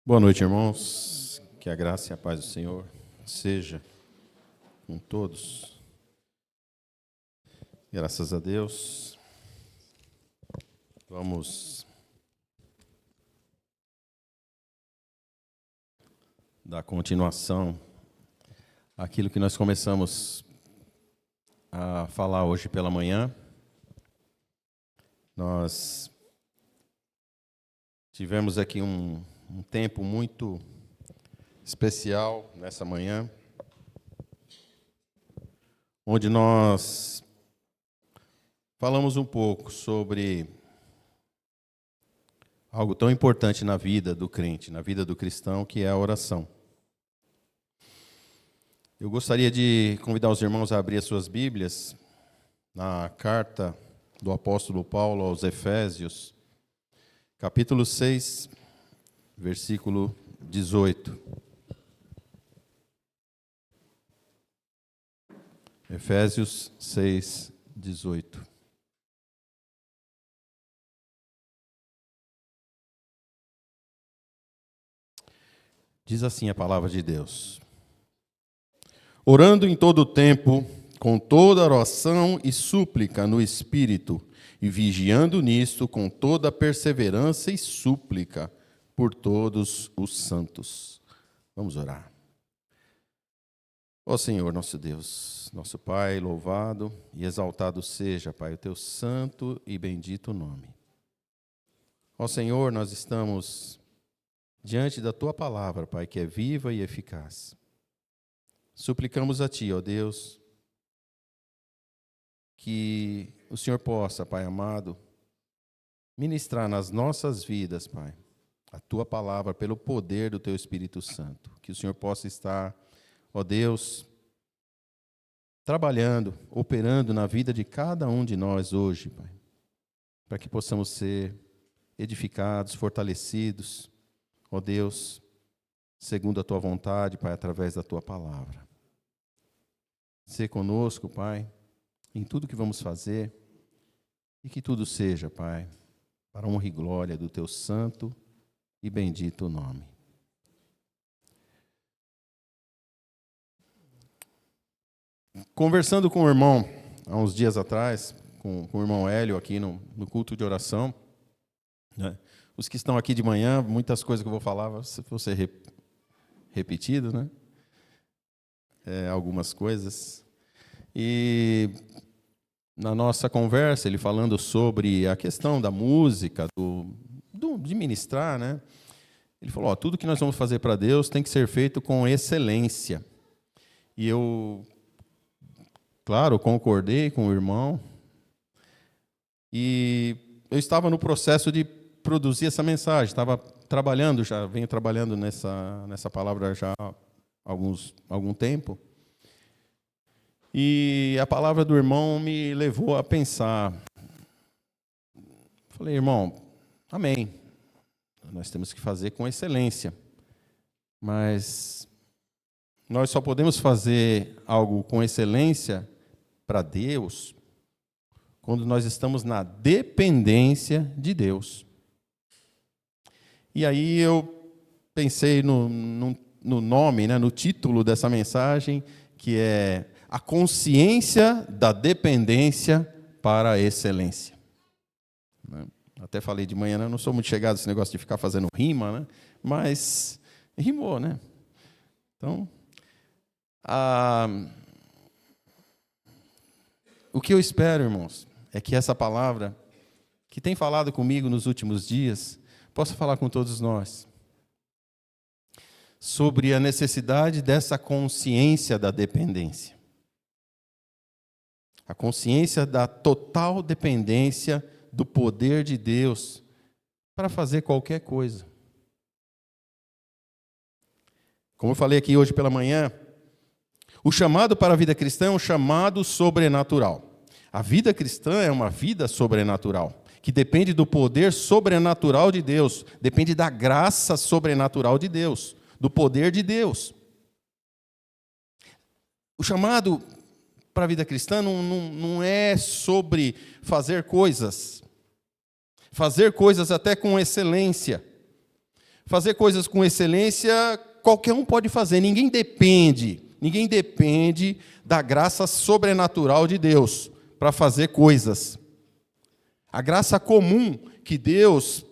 Boa noite, irmãos. Que a graça e a paz do Senhor seja com todos. Graças a Deus. Vamos dar continuação àquilo que nós começamos a falar hoje pela manhã. Nós tivemos aqui um tempo muito especial nessa manhã, onde nós falamos um pouco sobre algo tão importante na vida do crente, na vida do cristão, que é a oração. Eu gostaria de convidar os irmãos a abrir as suas Bíblias na carta do apóstolo Paulo aos Efésios, capítulo 6, versículo 18. Efésios 6, 18. Diz assim a palavra de Deus: orando em todo o tempo, com toda oração e súplica no Espírito, e vigiando nisto com toda perseverança e súplica por todos os santos. Vamos orar. Ó Senhor, nosso Deus, nosso Pai, louvado e exaltado seja, Pai, o teu santo e bendito nome. Ó Senhor, nós estamos diante da tua palavra, Pai, que é viva e eficaz. Suplicamos a ti, ó Deus, que o Senhor possa, Pai amado, ministrar nas nossas vidas, Pai, a tua palavra pelo poder do teu Espírito Santo. Que o Senhor possa estar, ó Deus, trabalhando, operando na vida de cada um de nós hoje, Pai, para que possamos ser edificados, fortalecidos, ó Deus, segundo a tua vontade, Pai, através da tua palavra. Sê conosco, Pai, em tudo que vamos fazer, e que tudo seja, Pai, para a honra e glória do teu santo e bendito nome. Conversando com o irmão, há uns dias atrás, com o irmão Hélio aqui no culto de oração, né? Os que estão aqui de manhã, muitas coisas que eu vou falar vão ser repetido, né? Algumas coisas. E na nossa conversa, ele falando sobre a questão da música, de ministrar, né? Ele falou, tudo que nós vamos fazer para Deus tem que ser feito com excelência. E eu, claro, concordei com o irmão. E eu estava no processo de produzir essa mensagem, estava trabalhando, já venho trabalhando nessa palavra já há algum tempo. E a palavra do irmão me levou a pensar. Falei, irmão, amém. Nós temos que fazer com excelência. Mas nós só podemos fazer algo com excelência para Deus quando nós estamos na dependência de Deus. E aí eu pensei no nome, né, no título dessa mensagem, que é a consciência da dependência para a excelência. Até falei de manhã, né? Não sou muito chegado nesse negócio de ficar fazendo rima, né? Mas rimou, né? Então, o que eu espero, irmãos, é que essa palavra, que tem falado comigo nos últimos dias, possa falar com todos nós sobre a necessidade dessa consciência da dependência. A consciência da total dependência do poder de Deus para fazer qualquer coisa. Como eu falei aqui hoje pela manhã, o chamado para a vida cristã é um chamado sobrenatural. A vida cristã é uma vida sobrenatural, que depende do poder sobrenatural de Deus, depende da graça sobrenatural de Deus, do poder de Deus. O chamado para a vida cristã não é sobre fazer coisas até com excelência, Fazer coisas com excelência, qualquer um pode fazer. Ninguém depende da graça sobrenatural de Deus para fazer coisas. A graça comum que Deus,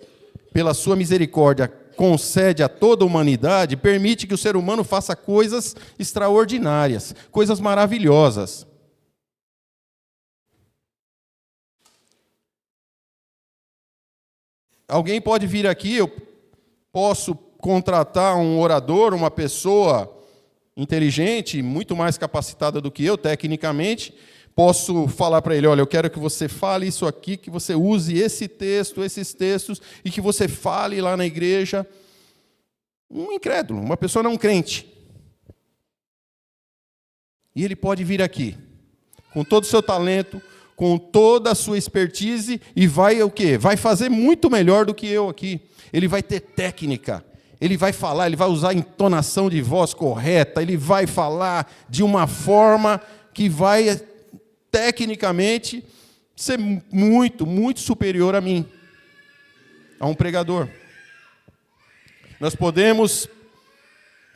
pela sua misericórdia, concede a toda a humanidade, permite que o ser humano faça coisas extraordinárias, coisas maravilhosas. Alguém pode vir aqui, eu posso contratar um orador, uma pessoa inteligente, muito mais capacitada do que eu, tecnicamente, posso falar para ele, olha, eu quero que você fale isso aqui, que você use esse texto, esses textos, e que você fale lá na igreja. Um incrédulo, uma pessoa não crente. E ele pode vir aqui, com todo o seu talento, com toda a sua expertise, e vai o quê? Vai fazer muito melhor do que eu aqui. Ele vai ter técnica, ele vai falar, ele vai usar a entonação de voz correta, ele vai falar de uma forma que vai, tecnicamente, ser muito, muito superior a mim, a um pregador. Nós podemos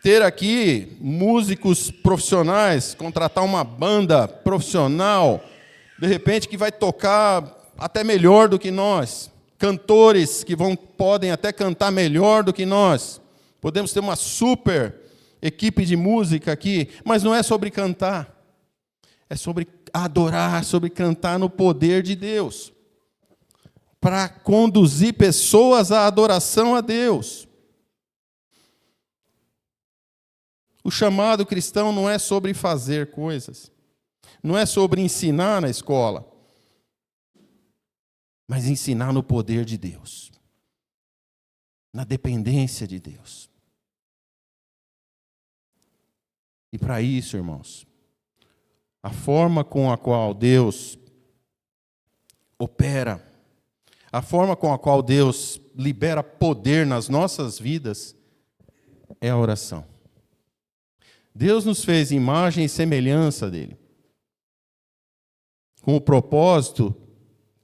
ter aqui músicos profissionais, contratar uma banda profissional, de repente que vai tocar até melhor do que nós. Cantores que podem até cantar melhor do que nós. Podemos ter uma super equipe de música aqui, mas não é sobre cantar. É sobre adorar, sobre cantar no poder de Deus. Para conduzir pessoas à adoração a Deus. O chamado cristão não é sobre fazer coisas. Não é sobre ensinar na escola. Mas ensinar no poder de Deus. Na dependência de Deus. E para isso, irmãos, a forma com a qual Deus opera, a forma com a qual Deus libera poder nas nossas vidas, é a oração. Deus nos fez imagem e semelhança dele, com o propósito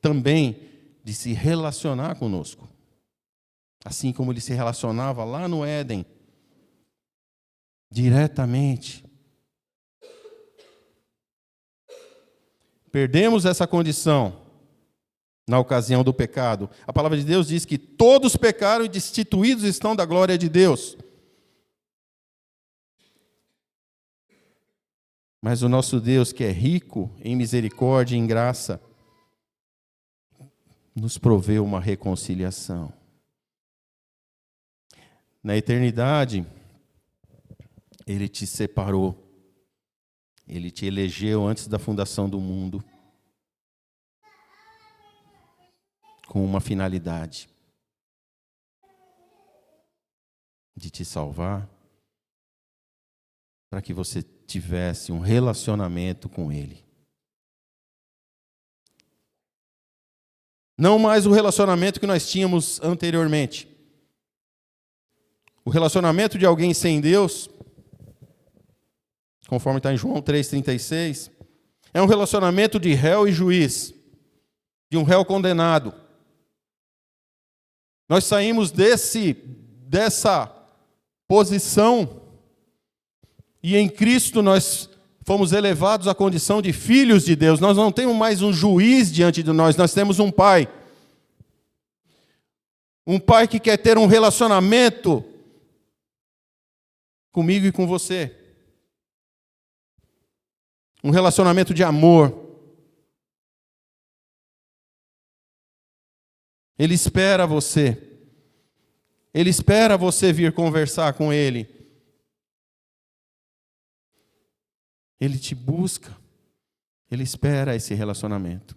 também de se relacionar conosco, assim como ele se relacionava lá no Éden, diretamente. Perdemos essa condição na ocasião do pecado. A palavra de Deus diz que todos pecaram e destituídos estão da glória de Deus. Mas o nosso Deus, que é rico em misericórdia e em graça, nos proveu uma reconciliação. Na eternidade, Ele te separou. Ele te elegeu antes da fundação do mundo, com uma finalidade: de te salvar, para que você tivesse um relacionamento com Ele. Não mais o relacionamento que nós tínhamos anteriormente. O relacionamento de alguém sem Deus, conforme está em João 3,36, é um relacionamento de réu e juiz, de um réu condenado. Nós saímos dessa posição e em Cristo nós fomos elevados à condição de filhos de Deus. Nós não temos mais um juiz diante de nós, nós temos um pai. Um pai que quer ter um relacionamento comigo e com você. Um relacionamento de amor. Ele espera você. Ele espera você vir conversar com Ele. Ele te busca. Ele espera esse relacionamento.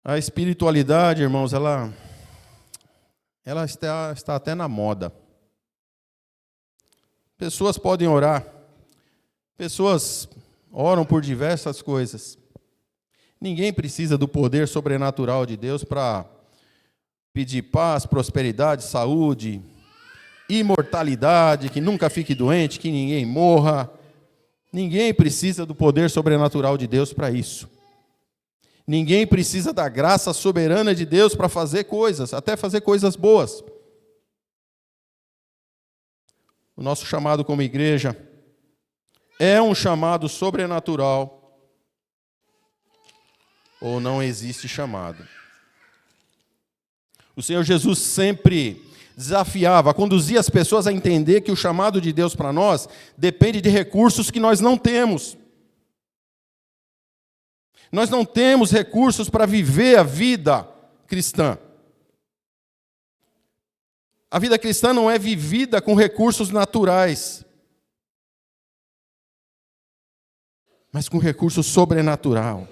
A espiritualidade, irmãos, ela está até na moda. Pessoas podem orar. Pessoas oram por diversas coisas. Ninguém precisa do poder sobrenatural de Deus para pedir paz, prosperidade, saúde, imortalidade, que nunca fique doente, que ninguém morra. Ninguém precisa do poder sobrenatural de Deus para isso. Ninguém precisa da graça soberana de Deus para fazer coisas, até fazer coisas boas. O nosso chamado como igreja é um chamado sobrenatural ou não existe chamado? O Senhor Jesus sempre desafiava, conduzia as pessoas a entender que o chamado de Deus para nós depende de recursos que nós não temos. Nós não temos recursos para viver a vida cristã. A vida cristã não é vivida com recursos naturais, mas com recurso sobrenatural,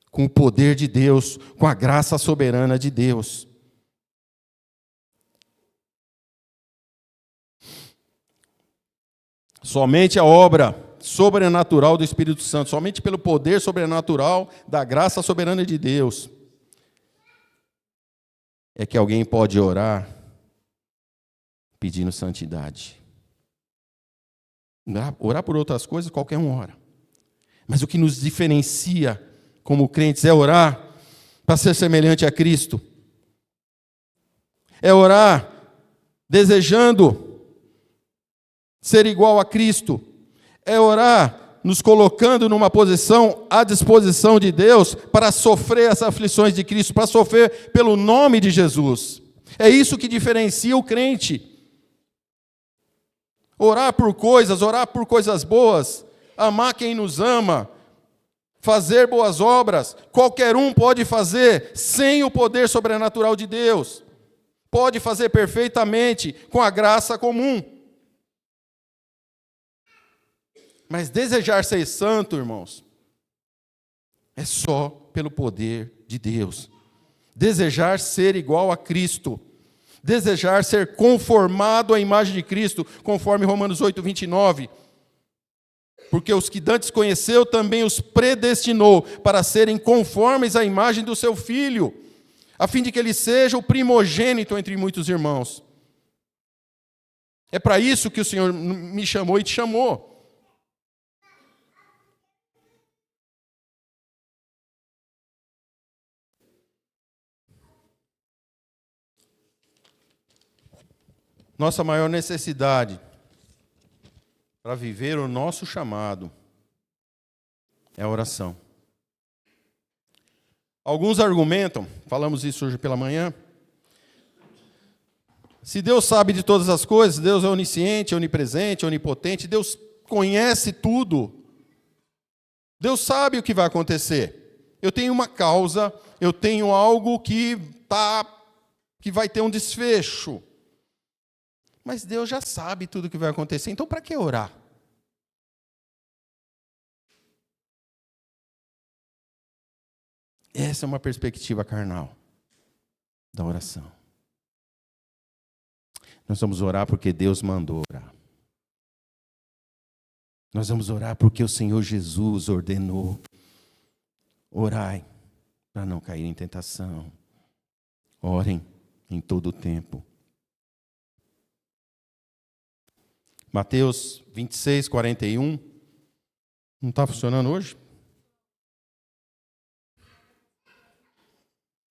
com o poder de Deus, com a graça soberana de Deus. Somente a obra sobrenatural do Espírito Santo, somente pelo poder sobrenatural da graça soberana de Deus, é que alguém pode orar pedindo santidade. Orar por outras coisas, qualquer um ora. Mas o que nos diferencia como crentes é orar para ser semelhante a Cristo. É orar desejando ser igual a Cristo. É orar nos colocando numa posição à disposição de Deus para sofrer as aflições de Cristo, para sofrer pelo nome de Jesus. É isso que diferencia o crente. Orar por coisas boas, amar quem nos ama, fazer boas obras, qualquer um pode fazer sem o poder sobrenatural de Deus. Pode fazer perfeitamente com a graça comum. Mas desejar ser santo, irmãos, é só pelo poder de Deus. Desejar ser igual a Cristo. Desejar ser conformado à imagem de Cristo, conforme Romanos 8, 29. Porque os que dantes conheceu, também os predestinou para serem conformes à imagem do seu Filho, a fim de que ele seja o primogênito entre muitos irmãos. É para isso que o Senhor me chamou e te chamou. Nossa maior necessidade para viver o nosso chamado é a oração. Alguns argumentam, falamos isso hoje pela manhã, se Deus sabe de todas as coisas, Deus é onisciente, onipresente, onipotente, Deus conhece tudo. Deus sabe o que vai acontecer. Eu tenho uma causa, eu tenho algo que vai ter um desfecho. Mas Deus já sabe tudo o que vai acontecer, então para que orar? Essa é uma perspectiva carnal da oração. Nós vamos orar porque Deus mandou orar. Nós vamos orar porque o Senhor Jesus ordenou. Orai para não cair em tentação. Orem em todo o tempo. Mateus 26, 41. Não está funcionando hoje?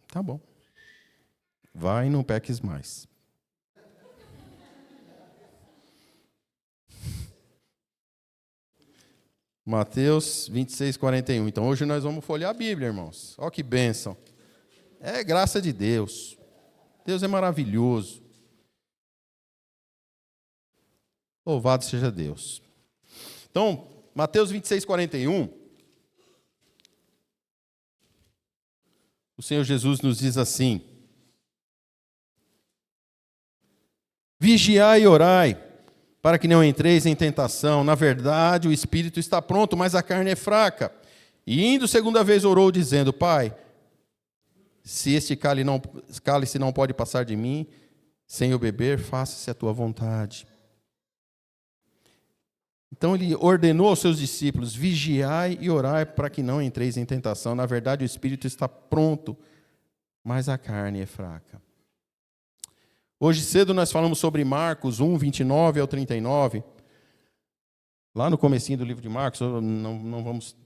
Tá bom. Vai e não peques mais. Mateus 26, 41. Então hoje nós vamos folhear a Bíblia, irmãos. Olha que bênção. É graça de Deus. Deus é maravilhoso. Louvado seja Deus. Então, Mateus 26, 41. O Senhor Jesus nos diz assim: vigiai e orai, para que não entreis em tentação. Na verdade, o espírito está pronto, mas a carne é fraca. E indo segunda vez orou, dizendo: Pai, se este cálice não pode passar de mim, sem eu beber, faça-se a tua vontade. Então ele ordenou aos seus discípulos: vigiai e orai para que não entreis em tentação. Na verdade, o espírito está pronto, mas a carne é fraca. Hoje cedo nós falamos sobre Marcos 1, 29 ao 39. Lá no comecinho do livro de Marcos, não vamos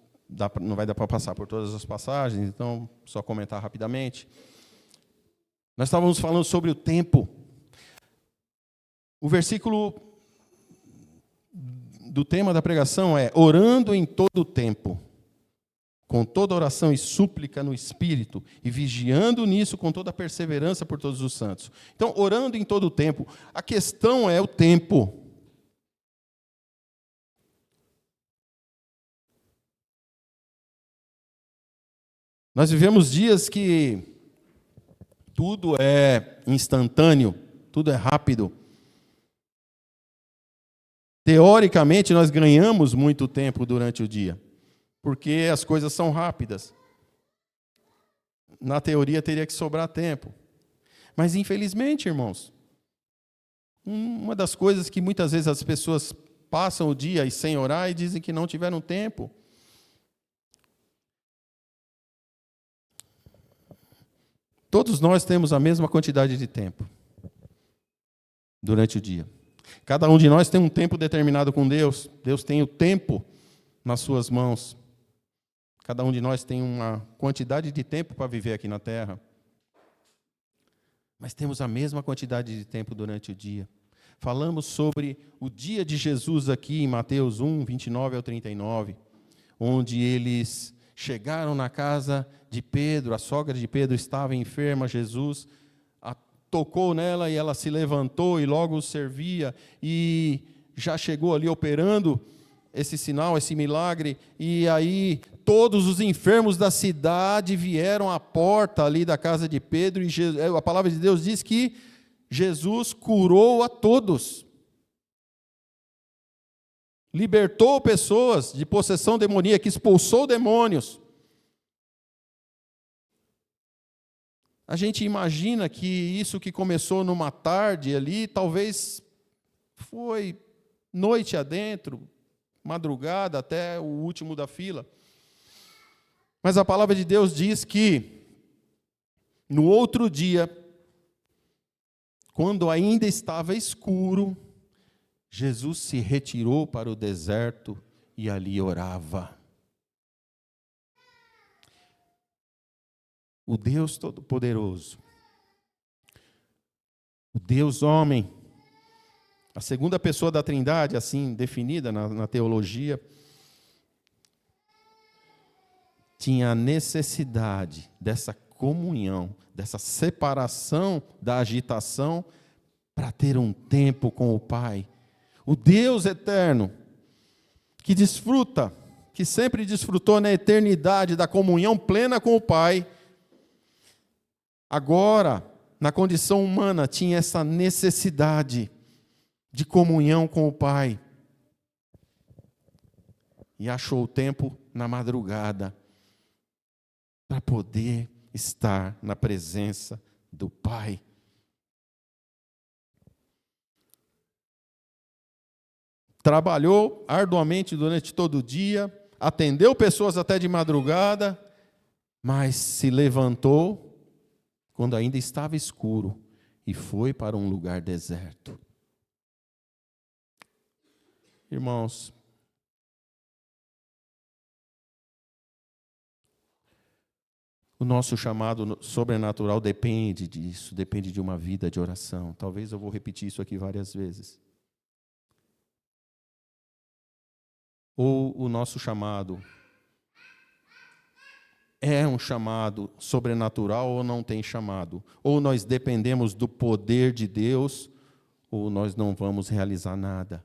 não vai dar para passar por todas as passagens, então só comentar rapidamente. Nós estávamos falando sobre o tempo. O versículo do tema da pregação é: orando em todo o tempo, com toda oração e súplica no Espírito, e vigiando nisso com toda perseverança por todos os santos. Então, orando em todo o tempo. A questão é o tempo. Nós vivemos dias que tudo é instantâneo, tudo é rápido. Teoricamente, nós ganhamos muito tempo durante o dia, porque as coisas são rápidas. Na teoria, teria que sobrar tempo. Mas, infelizmente, irmãos, uma das coisas que muitas vezes as pessoas passam o dia e sem orar e dizem que não tiveram tempo. Todos nós temos a mesma quantidade de tempo durante o dia. Cada um de nós tem um tempo determinado com Deus. Deus tem o tempo nas suas mãos. Cada um de nós tem uma quantidade de tempo para viver aqui na terra. Mas temos a mesma quantidade de tempo durante o dia. Falamos sobre o dia de Jesus aqui em Mateus 1, 29 ao 39, onde eles chegaram na casa de Pedro, a sogra de Pedro estava enferma, Jesus tocou nela e ela se levantou e logo os servia, e já chegou ali operando esse sinal, esse milagre, e aí todos os enfermos da cidade vieram à porta ali da casa de Pedro, e a palavra de Deus diz que Jesus curou a todos. Libertou pessoas de possessão demoníaca, expulsou demônios. A gente imagina que isso que começou numa tarde ali, talvez foi noite adentro, madrugada até o último da fila. Mas a palavra de Deus diz que no outro dia, quando ainda estava escuro, Jesus se retirou para o deserto e ali orava. O Deus Todo-Poderoso, o Deus Homem, a segunda pessoa da Trindade, assim definida na teologia, tinha a necessidade dessa comunhão, dessa separação da agitação, para ter um tempo com o Pai. O Deus eterno, que desfruta, que sempre desfrutou na eternidade da comunhão plena com o Pai, agora, na condição humana, tinha essa necessidade de comunhão com o Pai. E achou o tempo na madrugada para poder estar na presença do Pai. Trabalhou arduamente durante todo o dia, atendeu pessoas até de madrugada, mas se levantou quando ainda estava escuro e foi para um lugar deserto. Irmãos, o nosso chamado sobrenatural depende disso, depende de uma vida de oração. Talvez eu vou repetir isso aqui várias vezes. Ou o nosso chamado é um chamado sobrenatural ou não tem chamado. Ou nós dependemos do poder de Deus, ou nós não vamos realizar nada.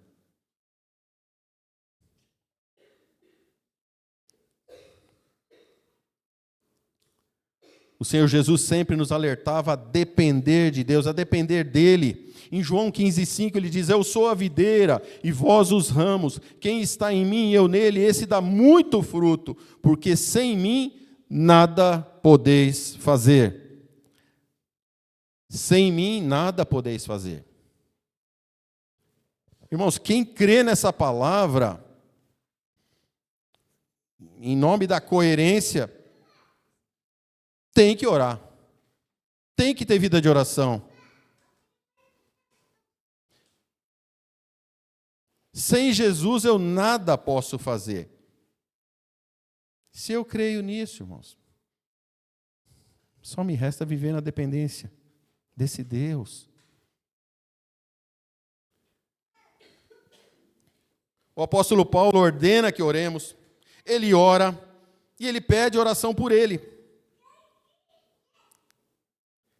O Senhor Jesus sempre nos alertava a depender de Deus, a depender dEle. Em João 15,5 ele diz: eu sou a videira e vós os ramos. Quem está em mim e eu nele, esse dá muito fruto, porque sem mim nada podeis fazer. Sem mim nada podeis fazer. Irmãos, quem crê nessa palavra, em nome da coerência, tem que orar. Tem que ter vida de oração. Sem Jesus eu nada posso fazer. Se eu creio nisso, irmãos, só me resta viver na dependência desse Deus. O apóstolo Paulo ordena que oremos, ele ora e ele pede oração por ele.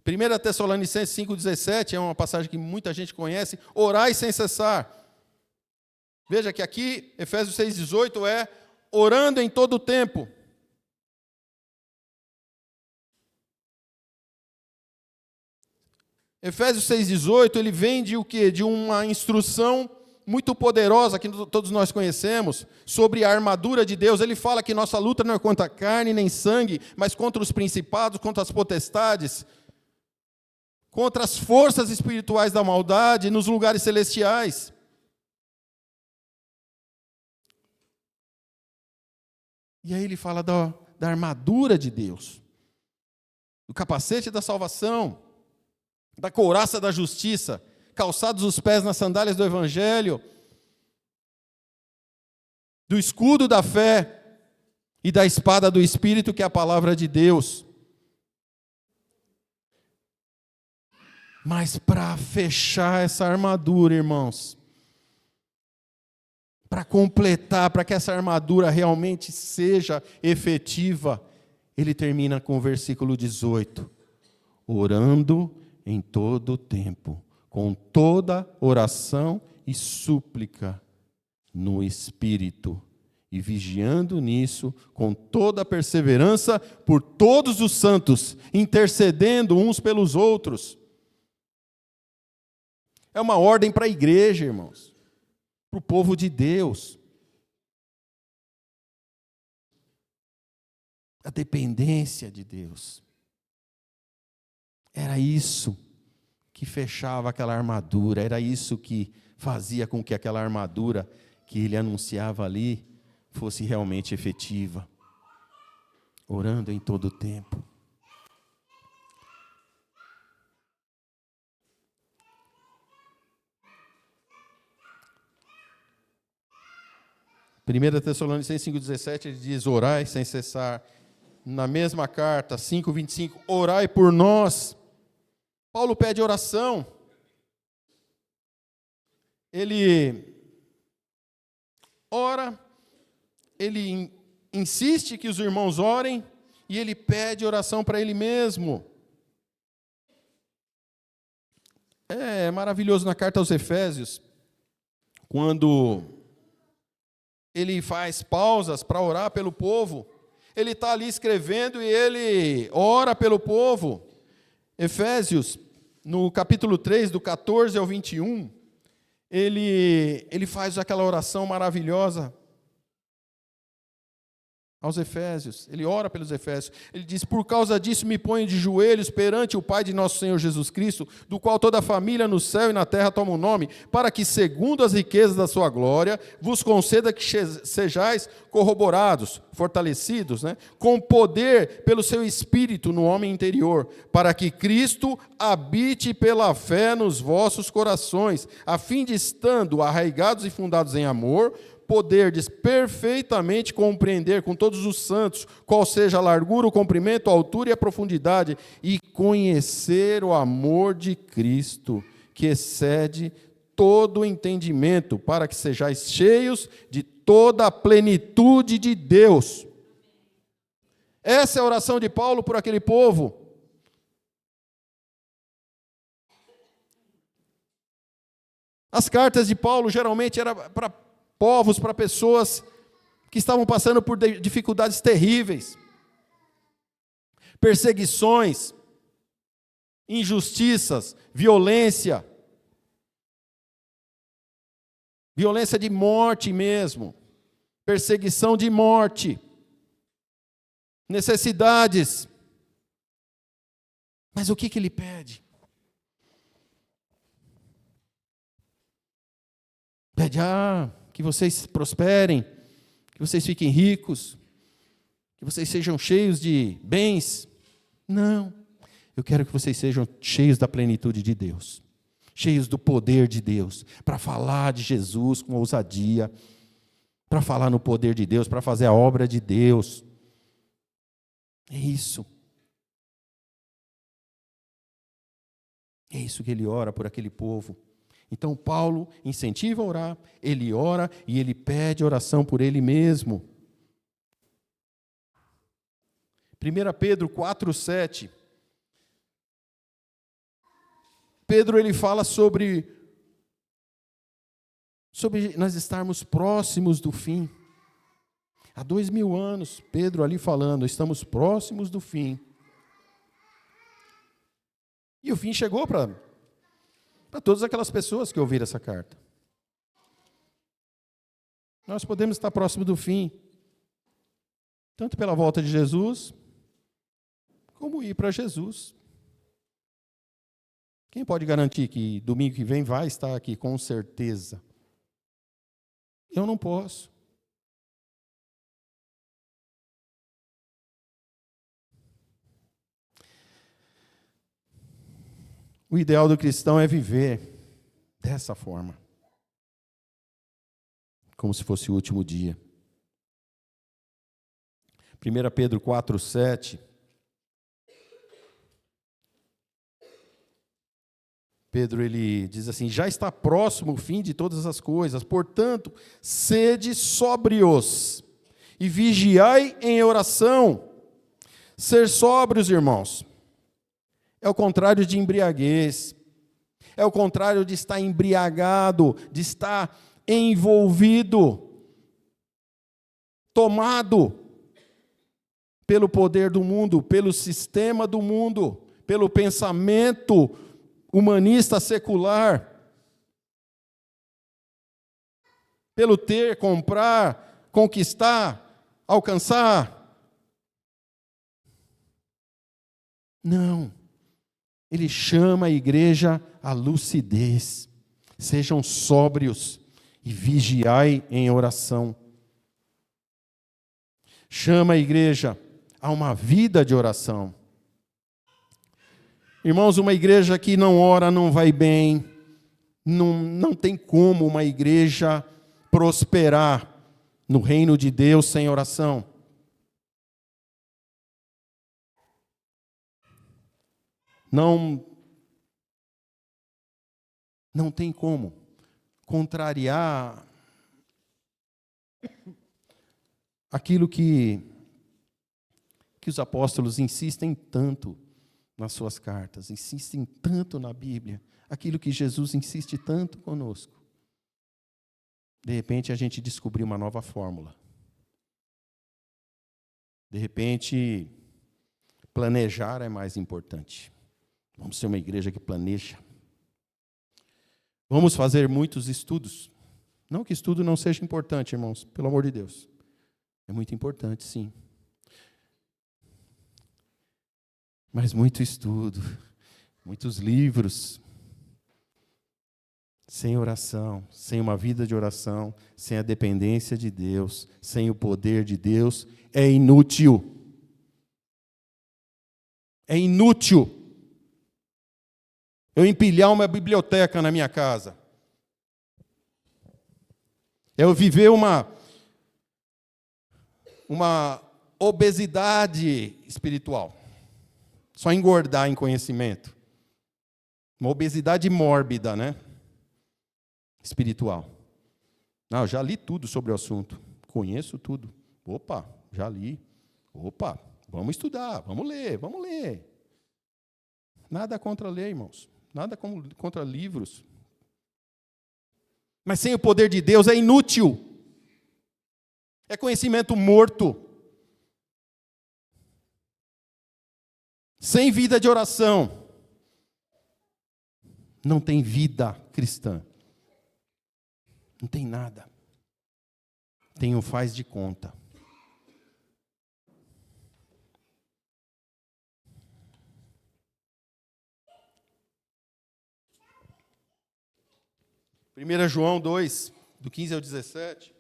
1 Tessalonicenses 5,17 é uma passagem que muita gente conhece, orai sem cessar. Veja que aqui, Efésios 6,18 é orando em todo o tempo. Efésios 6,18, ele vem de o quê? De uma instrução muito poderosa, que todos nós conhecemos, sobre a armadura de Deus. Ele fala que nossa luta não é contra carne nem sangue, mas contra os principados, contra as potestades, contra as forças espirituais da maldade nos lugares celestiais. E aí ele fala da armadura de Deus, do capacete da salvação, da couraça da justiça, calçados os pés nas sandálias do Evangelho, do escudo da fé e da espada do Espírito, que é a palavra de Deus. Mas para fechar essa armadura, irmãos, para completar, para que essa armadura realmente seja efetiva, ele termina com o versículo 18: orando em todo o tempo, com toda oração e súplica no Espírito, e vigiando nisso com toda perseverança por todos os santos, intercedendo uns pelos outros. É uma ordem para a igreja, irmãos, para o povo de Deus. A dependência de Deus. Era isso que fechava aquela armadura, era isso que fazia com que aquela armadura que ele anunciava ali fosse realmente efetiva. Orando em todo o tempo. Primeira Tessalonicenses 5,17, ele diz: orai sem cessar. Na mesma carta, 5,25, orai por nós. Paulo pede oração. Ele ora, ele insiste que os irmãos orem, e ele pede oração para ele mesmo. É maravilhoso na carta aos Efésios, quando ele faz pausas para orar pelo povo. Ele está ali escrevendo e ele ora pelo povo. Efésios, no capítulo 3, do 14 ao 21, ele faz aquela oração maravilhosa aos Efésios. Ele ora pelos Efésios. Ele diz: por causa disso me ponho de joelhos perante o Pai de nosso Senhor Jesus Cristo, do qual toda a família no céu e na terra toma o nome, para que, segundo as riquezas da sua glória, vos conceda que sejais corroborados, fortalecidos, com poder pelo seu Espírito no homem interior, para que Cristo habite pela fé nos vossos corações, a fim de, estando arraigados e fundados em amor, poderdes perfeitamente compreender com todos os santos qual seja a largura, o comprimento, a altura e a profundidade, e conhecer o amor de Cristo, que excede todo o entendimento, para que sejais cheios de toda a plenitude de Deus. Essa é a oração de Paulo por aquele povo. As cartas de Paulo geralmente eram para povos, para pessoas que estavam passando por dificuldades terríveis, perseguições, injustiças, violência de morte mesmo, perseguição de morte, necessidades. Mas o que ele pede? Pede que vocês prosperem, que vocês fiquem ricos, que vocês sejam cheios de bens. Não, eu quero que vocês sejam cheios da plenitude de Deus, cheios do poder de Deus, para falar de Jesus com ousadia, para falar no poder de Deus, para fazer a obra de Deus, É isso. É isso que ele ora por aquele povo. Então Paulo incentiva a orar, ele ora e ele pede oração por ele mesmo. 1 Pedro 4,7. Pedro ele fala sobre nós estarmos próximos do fim. Há 2000 anos, Pedro ali falando, estamos próximos do fim. E o fim chegou para todas aquelas pessoas que ouviram essa carta. Nós podemos estar próximos do fim, tanto pela volta de Jesus, como ir para Jesus. Quem pode garantir que domingo que vem vai estar aqui com certeza? Eu não posso. O ideal do cristão é viver dessa forma, como se fosse o último dia. 1 Pedro 4,7. Pedro ele diz assim: já está próximo o fim de todas as coisas, portanto, sede sóbrios e vigiai em oração. Ser sóbrios, irmãos, é o contrário de embriaguez, é o contrário de estar embriagado, de estar envolvido, tomado pelo poder do mundo, pelo sistema do mundo, pelo pensamento humanista secular, pelo ter, comprar, conquistar, alcançar. Não. Ele chama a igreja à lucidez. Sejam sóbrios e vigiai em oração. Chama a igreja a uma vida de oração. Irmãos, uma igreja que não ora não vai bem. Não tem como uma igreja prosperar no reino de Deus sem oração. Não tem como contrariar aquilo que os apóstolos insistem tanto nas suas cartas, insistem tanto na Bíblia, aquilo que Jesus insiste tanto conosco. De repente a gente descobriu uma nova fórmula. De repente, planejar é mais importante. Vamos ser uma igreja que planeja. Vamos fazer muitos estudos. Não que estudo não seja importante, irmãos, pelo amor de Deus. É muito importante, sim. Mas muito estudo, muitos livros, sem oração, sem uma vida de oração, sem a dependência de Deus, sem o poder de Deus, é inútil. É inútil eu empilhar uma biblioteca na minha casa. Eu viver uma obesidade espiritual. Só engordar em conhecimento. Uma obesidade mórbida, né? Espiritual. Não, eu já li tudo sobre o assunto. Conheço tudo. Opa, já li. Opa, vamos estudar, vamos ler. Nada contra ler, irmãos. Nada contra livros. Mas sem o poder de Deus é inútil. É conhecimento morto. Sem vida de oração, não tem vida cristã. Não tem nada. Tem um faz de conta. Primeira João 2, do 15 ao 17,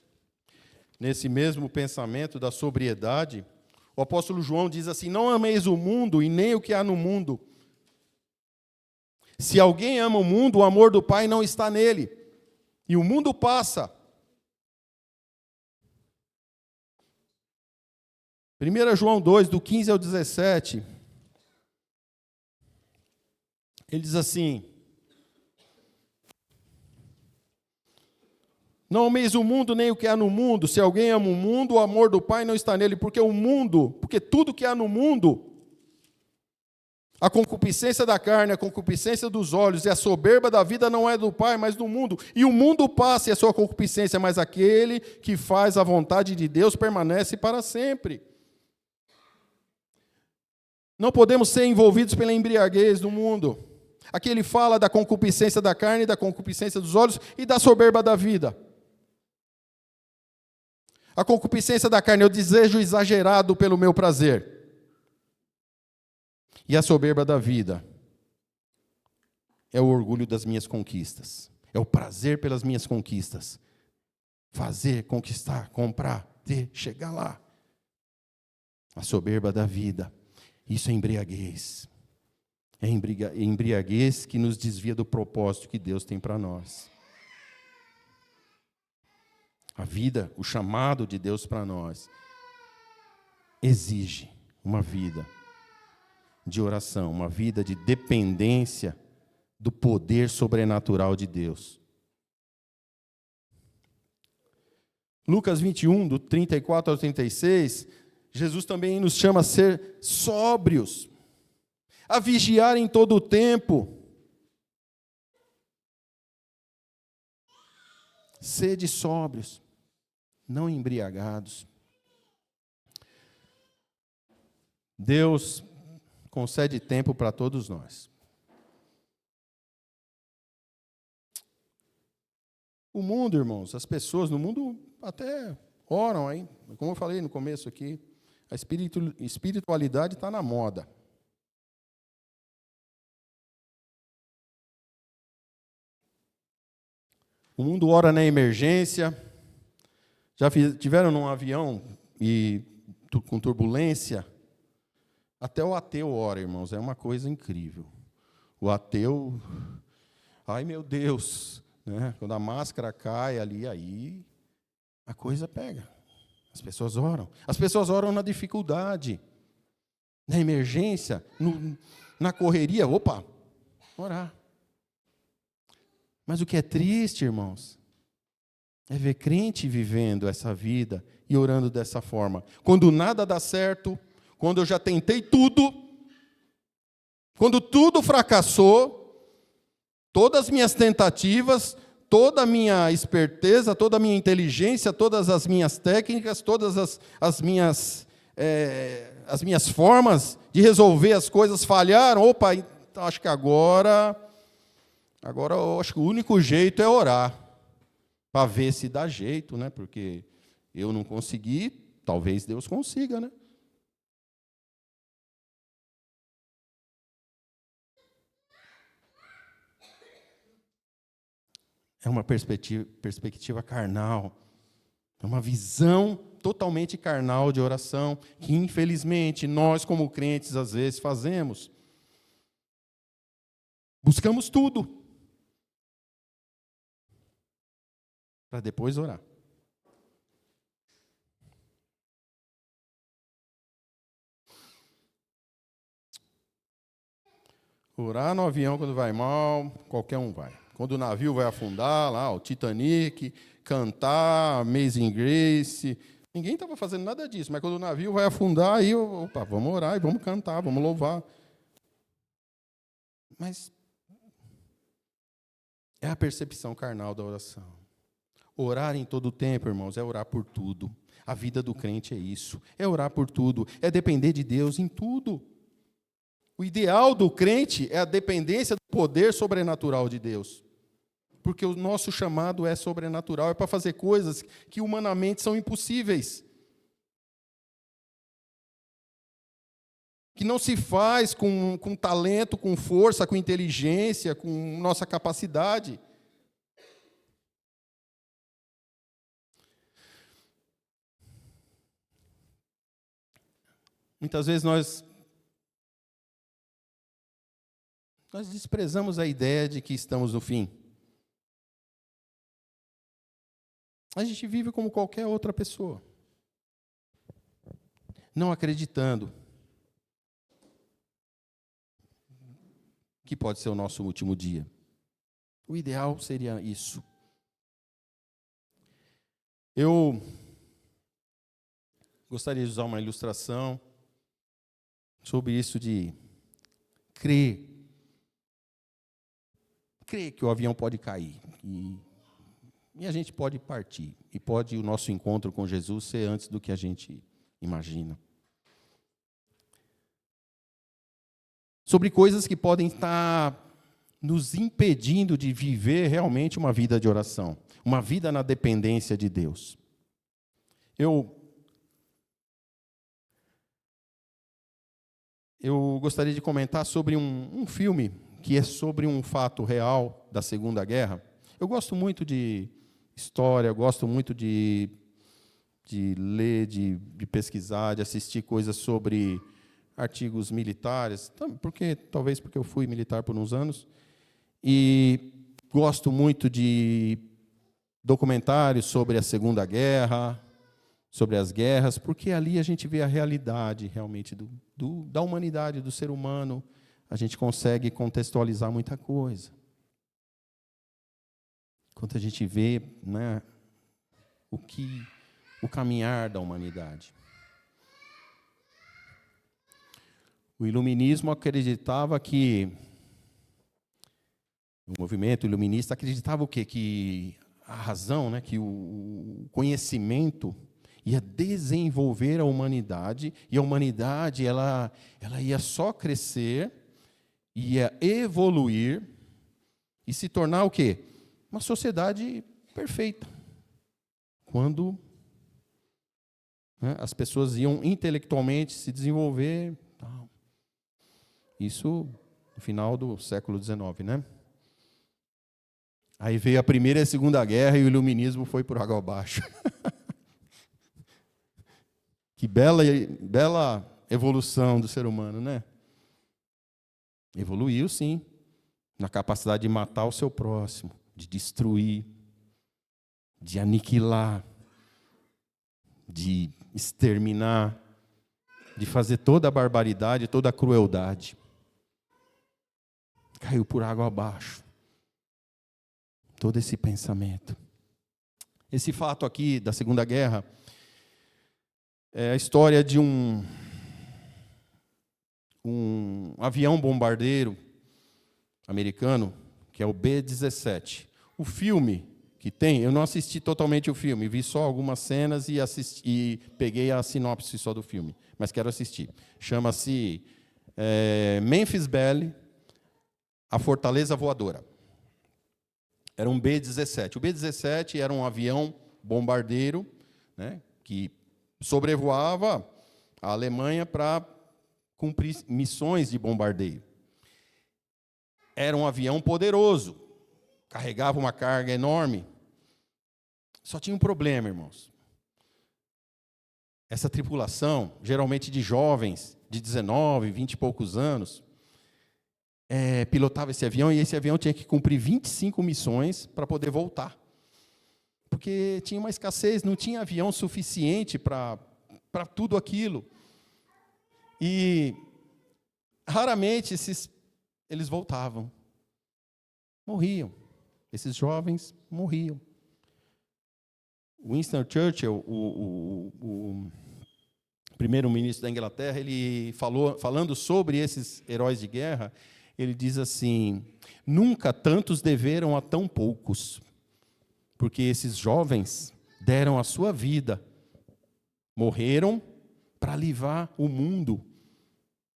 nesse mesmo pensamento da sobriedade, o apóstolo João diz assim: não ameis o mundo e nem o que há no mundo. Se alguém ama o mundo, o amor do Pai não está nele. E o mundo passa. 1 João 2, do 15 ao 17, ele diz assim: não ameis o mundo, nem o que há no mundo. Se alguém ama o mundo, o amor do Pai não está nele, porque tudo que há no mundo, a concupiscência da carne, a concupiscência dos olhos e a soberba da vida não é do Pai, mas do mundo. E o mundo passa e a sua concupiscência, mas aquele que faz a vontade de Deus permanece para sempre. Não podemos ser envolvidos pela embriaguez do mundo. Aqui ele fala da concupiscência da carne, da concupiscência dos olhos e da soberba da vida. A concupiscência da carne é o desejo exagerado pelo meu prazer. E a soberba da vida é o orgulho das minhas conquistas. É o prazer pelas minhas conquistas. Fazer, conquistar, comprar, ter, chegar lá. A soberba da vida. Isso é embriaguez. É embriaguez que nos desvia do propósito que Deus tem para nós. A vida, o chamado de Deus para nós, exige uma vida de oração, uma vida de dependência do poder sobrenatural de Deus. Lucas 21, do 34 ao 36, Jesus também nos chama a ser sóbrios, a vigiar em todo o tempo. Sede sóbrios, não embriagados. Deus concede tempo para todos nós. O mundo, irmãos, as pessoas no mundo até oram aí, como eu falei no começo aqui, a espiritualidade está na moda. O mundo ora na emergência. Já tiveram num avião e com turbulência? Até o ateu ora, irmãos, é uma coisa incrível. O ateu, ai meu Deus, né? Quando a máscara cai ali, aí a coisa pega. As pessoas oram. As pessoas oram na dificuldade, na emergência, na correria. Opa, orar. Mas o que é triste, irmãos, é ver crente vivendo essa vida e orando dessa forma. Quando nada dá certo, quando eu já tentei tudo, quando tudo fracassou, todas as minhas tentativas, toda a minha esperteza, toda a minha inteligência, todas as minhas técnicas, todas as minhas formas de resolver as coisas falharam. Opa, acho que agora eu acho que o único jeito é orar, para ver se dá jeito, né? Porque eu não consegui, talvez Deus consiga, né? É uma perspectiva carnal, é uma visão totalmente carnal de oração, que infelizmente nós, como crentes, às vezes fazemos. Buscamos tudo para depois orar. Orar no avião quando vai mal, qualquer um vai. Quando o navio vai afundar, lá, o Titanic, cantar, Amazing Grace. Ninguém estava fazendo nada disso, mas quando o navio vai afundar, aí, opa, vamos orar e vamos cantar, vamos louvar. Mas é a percepção carnal da oração. Orar em todo o tempo, irmãos, é orar por tudo. A vida do crente é isso, é orar por tudo, é depender de Deus em tudo. O ideal do crente é a dependência do poder sobrenatural de Deus. Porque o nosso chamado é sobrenatural, é para fazer coisas que humanamente são impossíveis. Que não se faz com talento, com força, com inteligência, com nossa capacidade. Muitas vezes nós desprezamos a ideia de que estamos no fim. A gente vive como qualquer outra pessoa. não acreditando que pode ser o nosso último dia. O ideal seria isso. Eu gostaria de usar uma ilustração sobre isso de crer que o avião pode cair e a gente pode partir, e pode o nosso encontro com Jesus ser antes do que a gente imagina. Sobre coisas que podem estar nos impedindo de viver realmente uma vida de oração, uma vida na dependência de Deus. Eu gostaria de comentar sobre um filme que é sobre um fato real da Segunda Guerra. Eu gosto muito de história, eu gosto muito de ler, de pesquisar, de assistir coisas sobre artigos militares, talvez porque eu fui militar por uns anos, e gosto muito de documentários sobre a Segunda Guerra, sobre as guerras, porque ali a gente vê a realidade realmente da humanidade, do ser humano, a gente consegue contextualizar muita coisa. Quando a gente vê, né, o caminhar da humanidade. O iluminismo acreditava que, o movimento iluminista acreditava o quê? Que a razão, né, que o conhecimento ia desenvolver a humanidade, e a humanidade ela ia só crescer, ia evoluir e se tornar o quê? Uma sociedade perfeita. Quando, né, as pessoas iam intelectualmente se desenvolver. Isso no final do século XIX, né? Aí veio a Primeira e a Segunda Guerra e o iluminismo foi por água abaixo. Que bela evolução do ser humano, né? Evoluiu, sim, na capacidade de matar o seu próximo, de destruir, de aniquilar, de exterminar, de fazer toda a barbaridade, toda a crueldade. Caiu por água abaixo. Todo esse pensamento. Esse fato aqui da Segunda Guerra é a história de um avião bombardeiro americano, que é o B-17. O filme que tem, eu não assisti totalmente o filme, vi só algumas cenas e peguei a sinopse só do filme, mas quero assistir. Chama-se Memphis Belle, a Fortaleza Voadora. Era um B-17. O B-17 era um avião bombardeiro, né, que sobrevoava a Alemanha para cumprir missões de bombardeio. Era um avião poderoso, carregava uma carga enorme. Só tinha um problema, irmãos. Essa tripulação, geralmente de jovens, de 19, 20 e poucos anos, pilotava esse avião, e esse avião tinha que cumprir 25 missões para poder voltar. Porque tinha uma escassez, não tinha avião suficiente para tudo aquilo. E raramente eles voltavam. Morriam. Esses jovens morriam. Winston Churchill, o primeiro-ministro da Inglaterra, ele falando sobre esses heróis de guerra, ele diz assim: nunca tantos deveram a tão poucos, porque esses jovens deram a sua vida, morreram para livrar o mundo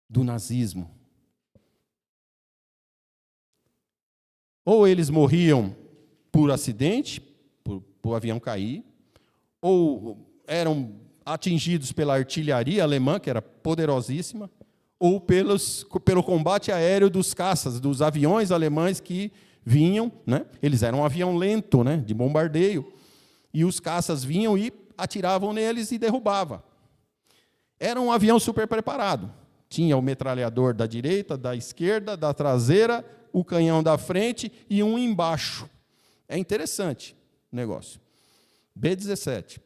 do nazismo. Ou eles morriam por acidente, por o avião cair, ou eram atingidos pela artilharia alemã, que era poderosíssima, ou pelo combate aéreo dos caças, dos aviões alemães que vinham, né? Eles eram um avião lento, né, de bombardeio, e os caças vinham e atiravam neles e derrubavam. Era um avião super preparado. Tinha o metralhador da direita, da esquerda, da traseira, o canhão da frente e um embaixo. É interessante o negócio. B-17,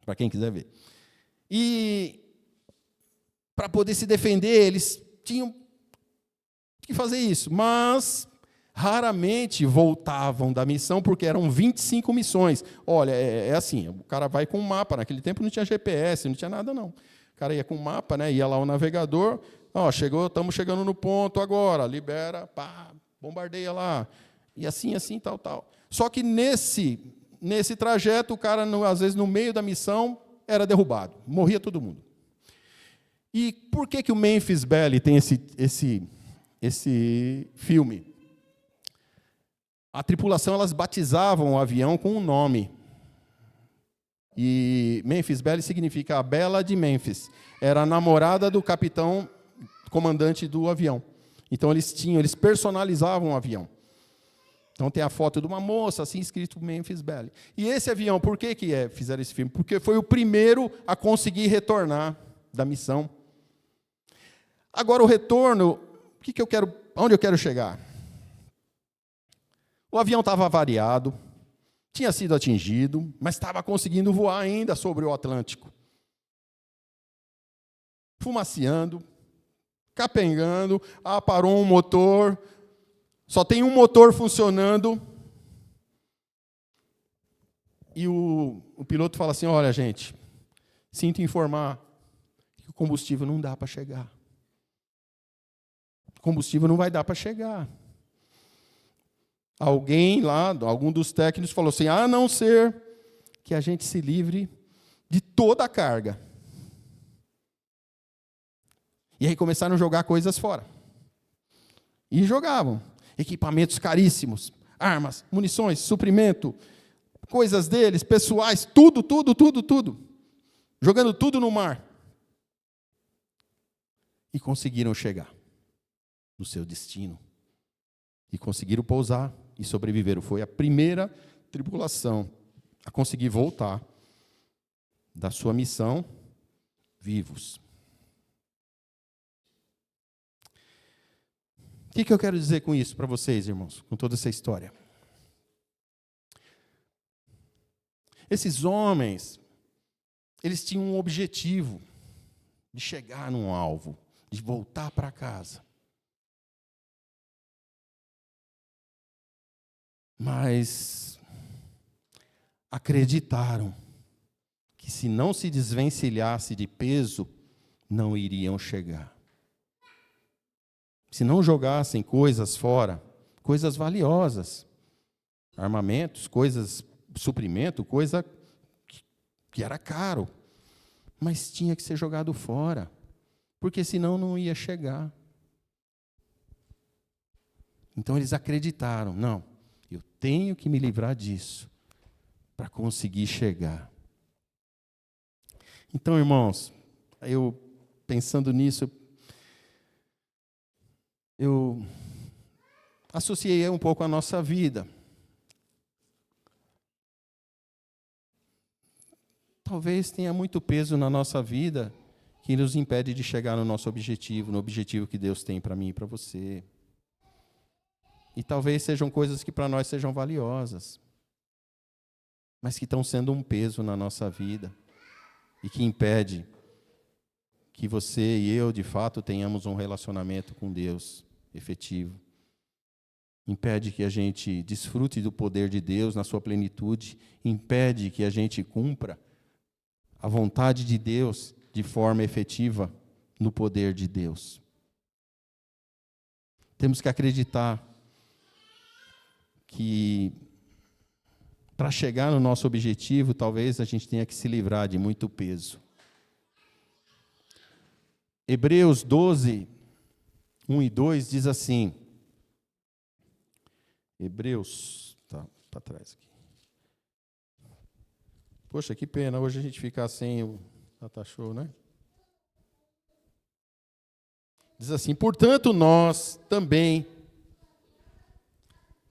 para quem quiser ver. E para poder se defender, eles tinham que fazer isso, mas raramente voltavam da missão, porque eram 25 missões. Olha, é assim, o cara vai com um mapa, naquele tempo não tinha GPS, não tinha nada não. O cara ia com um mapa, né, ia lá o navegador, estamos chegando no ponto agora, libera, pá, bombardeia lá, e assim, tal. Só que nesse trajeto, o cara, às vezes, no meio da missão, era derrubado, morria todo mundo. E por que o Memphis Belly tem esse filme? A tripulação, elas batizavam o avião com um nome. E Memphis Belly significa a Bela de Memphis. Era a namorada do capitão, comandante do avião. Então, eles personalizavam o avião. Então, tem a foto de uma moça, assim, escrito Memphis Belly. E esse avião, por que fizeram esse filme? Porque foi o primeiro a conseguir retornar da missão. Agora, o retorno, onde eu quero chegar? O avião estava avariado, tinha sido atingido, mas estava conseguindo voar ainda sobre o Atlântico. Fumaceando, capengando, parou um motor, só tem um motor funcionando. E o piloto fala assim, olha, gente, sinto informar que o combustível não dá para chegar. O combustível não vai dar para chegar. Alguém lá, algum dos técnicos falou assim, a não ser que a gente se livre de toda a carga. E aí começaram a jogar coisas fora. E jogavam. Equipamentos caríssimos, armas, munições, suprimento, coisas deles, pessoais, tudo. Jogando tudo no mar. E conseguiram chegar no seu destino. E conseguiram pousar e sobreviveram. Foi a primeira tripulação a conseguir voltar da sua missão vivos. O que eu quero dizer com isso para vocês, irmãos, com toda essa história? Esses homens, eles tinham um objetivo de chegar num alvo, de voltar para casa. Mas acreditaram que se não se desvencilhasse de peso, não iriam chegar. Se não jogassem coisas fora, coisas valiosas, armamentos, suprimento, coisa que era caro, mas tinha que ser jogado fora, porque senão não ia chegar. Então eles acreditaram, não, eu tenho que me livrar disso para conseguir chegar. Então, irmãos, eu pensando nisso, eu associei um pouco a nossa vida. Talvez tenha muito peso na nossa vida que nos impede de chegar no nosso objetivo, no objetivo que Deus tem para mim e para você. E talvez sejam coisas que para nós sejam valiosas, mas que estão sendo um peso na nossa vida e que impede que você e eu, de fato, tenhamos um relacionamento com Deus efetivo. Impede que a gente desfrute do poder de Deus na sua plenitude, impede que a gente cumpra a vontade de Deus de forma efetiva no poder de Deus. Temos que acreditar que para chegar no nosso objetivo, talvez a gente tenha que se livrar de muito peso. Hebreus 12, 1 e 2 diz assim, Hebreus, tá para trás aqui. Poxa, que pena, hoje a gente ficar sem o data show, né? Diz assim, portanto nós também,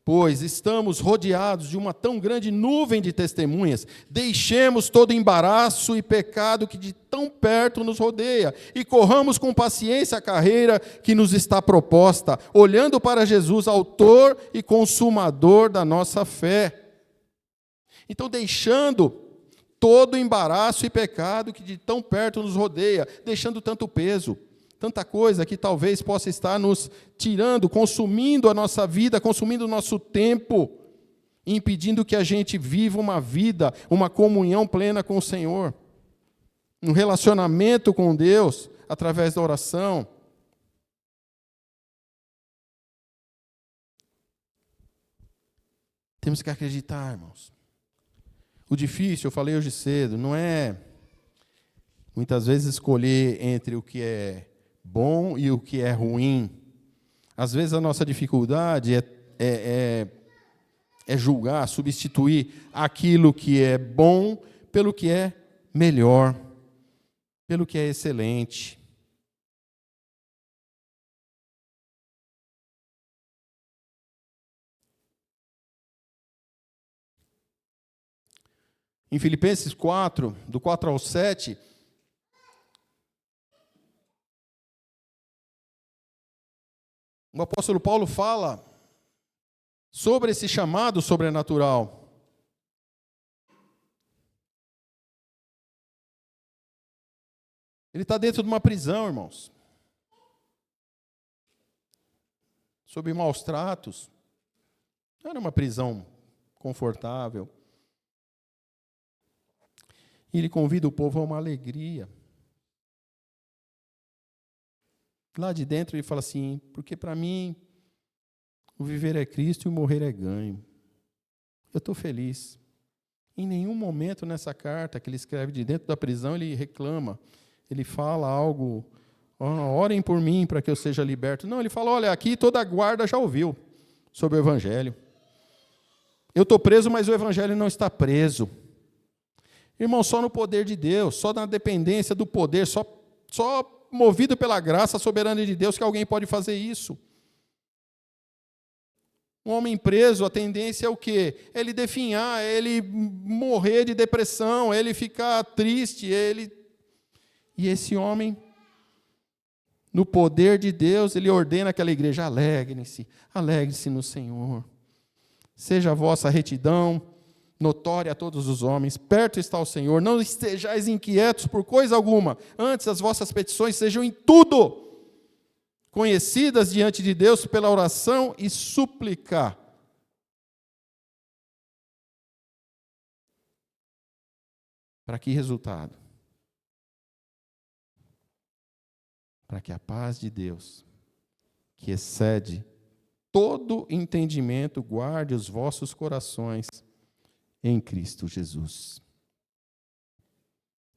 pois estamos rodeados de uma tão grande nuvem de testemunhas, deixemos todo embaraço e pecado que de tão perto nos rodeia, e corramos com paciência a carreira que nos está proposta, olhando para Jesus, autor e consumador da nossa fé. Então, deixando todo embaraço e pecado que de tão perto nos rodeia, deixando tanto peso, tanta coisa que talvez possa estar nos tirando, consumindo a nossa vida, consumindo o nosso tempo, impedindo que a gente viva uma vida, uma comunhão plena com o Senhor, um relacionamento com Deus através da oração. Temos que acreditar, irmãos. O difícil, eu falei hoje cedo, não é muitas vezes escolher entre o que é bom e o que é ruim. Às vezes a nossa dificuldade é julgar, substituir aquilo que é bom pelo que é melhor, pelo que é excelente. Em Filipenses 4, do 4 ao 7, o apóstolo Paulo fala sobre esse chamado sobrenatural. Ele está dentro de uma prisão, irmãos, sob maus tratos. Não era uma prisão confortável. E ele convida o povo a uma alegria. Lá de dentro ele fala assim, porque para mim o viver é Cristo e o morrer é ganho. Eu estou feliz. Em nenhum momento nessa carta que ele escreve de dentro da prisão ele reclama. Ele fala algo, orem por mim para que eu seja liberto. Não, ele fala, olha, aqui toda a guarda já ouviu sobre o Evangelho. Eu estou preso, mas o Evangelho não está preso. Irmão, só no poder de Deus, só na dependência do poder, só movido pela graça soberana de Deus que alguém pode fazer isso. Um homem preso, a tendência é o quê? Ele definhar, ele morrer de depressão, ele ficar triste, E esse homem, no poder de Deus, ele ordena aquela igreja, alegre-se no Senhor. Seja a vossa retidão notória a todos os homens, perto está o Senhor, não estejais inquietos por coisa alguma, antes as vossas petições sejam em tudo conhecidas diante de Deus pela oração e súplica. Para que resultado? Para que a paz de Deus, que excede todo entendimento, guarde os vossos corações em Cristo Jesus.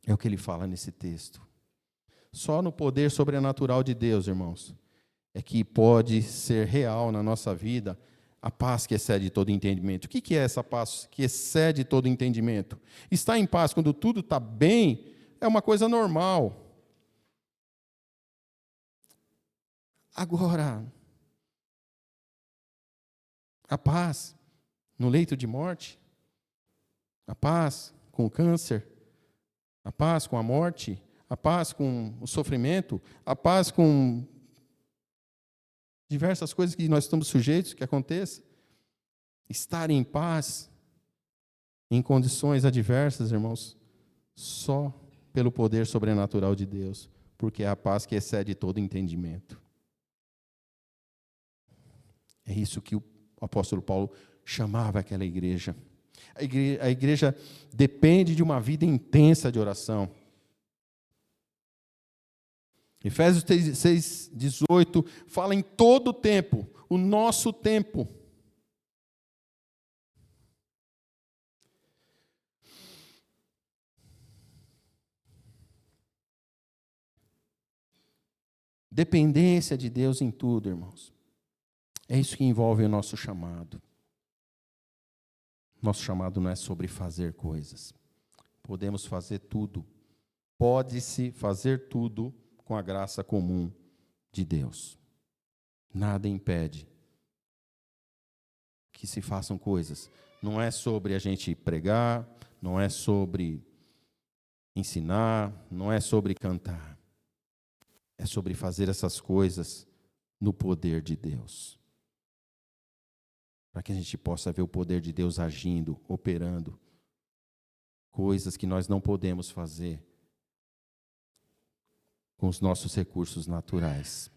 É o que ele fala nesse texto. Só no poder sobrenatural de Deus, irmãos, é que pode ser real na nossa vida a paz que excede todo entendimento. O que é essa paz que excede todo entendimento? Estar em paz quando tudo está bem é uma coisa normal. Agora, a paz no leito de morte, a paz com o câncer, a paz com a morte, a paz com o sofrimento, a paz com diversas coisas que nós estamos sujeitos que aconteçam. Estar em paz em condições adversas, irmãos, só pelo poder sobrenatural de Deus, porque é a paz que excede todo entendimento. É isso que o apóstolo Paulo chamava aquela igreja. A igreja depende de uma vida intensa de oração. Efésios 6:18 fala em todo o tempo, o nosso tempo. Dependência de Deus em tudo, irmãos. É isso que envolve o nosso chamado. Nosso chamado não é sobre fazer coisas. Podemos fazer tudo. Pode-se fazer tudo com a graça comum de Deus. Nada impede que se façam coisas. Não é sobre a gente pregar, não é sobre ensinar, não é sobre cantar. É sobre fazer essas coisas no poder de Deus. Para que a gente possa ver o poder de Deus agindo, operando, coisas que nós não podemos fazer com os nossos recursos naturais.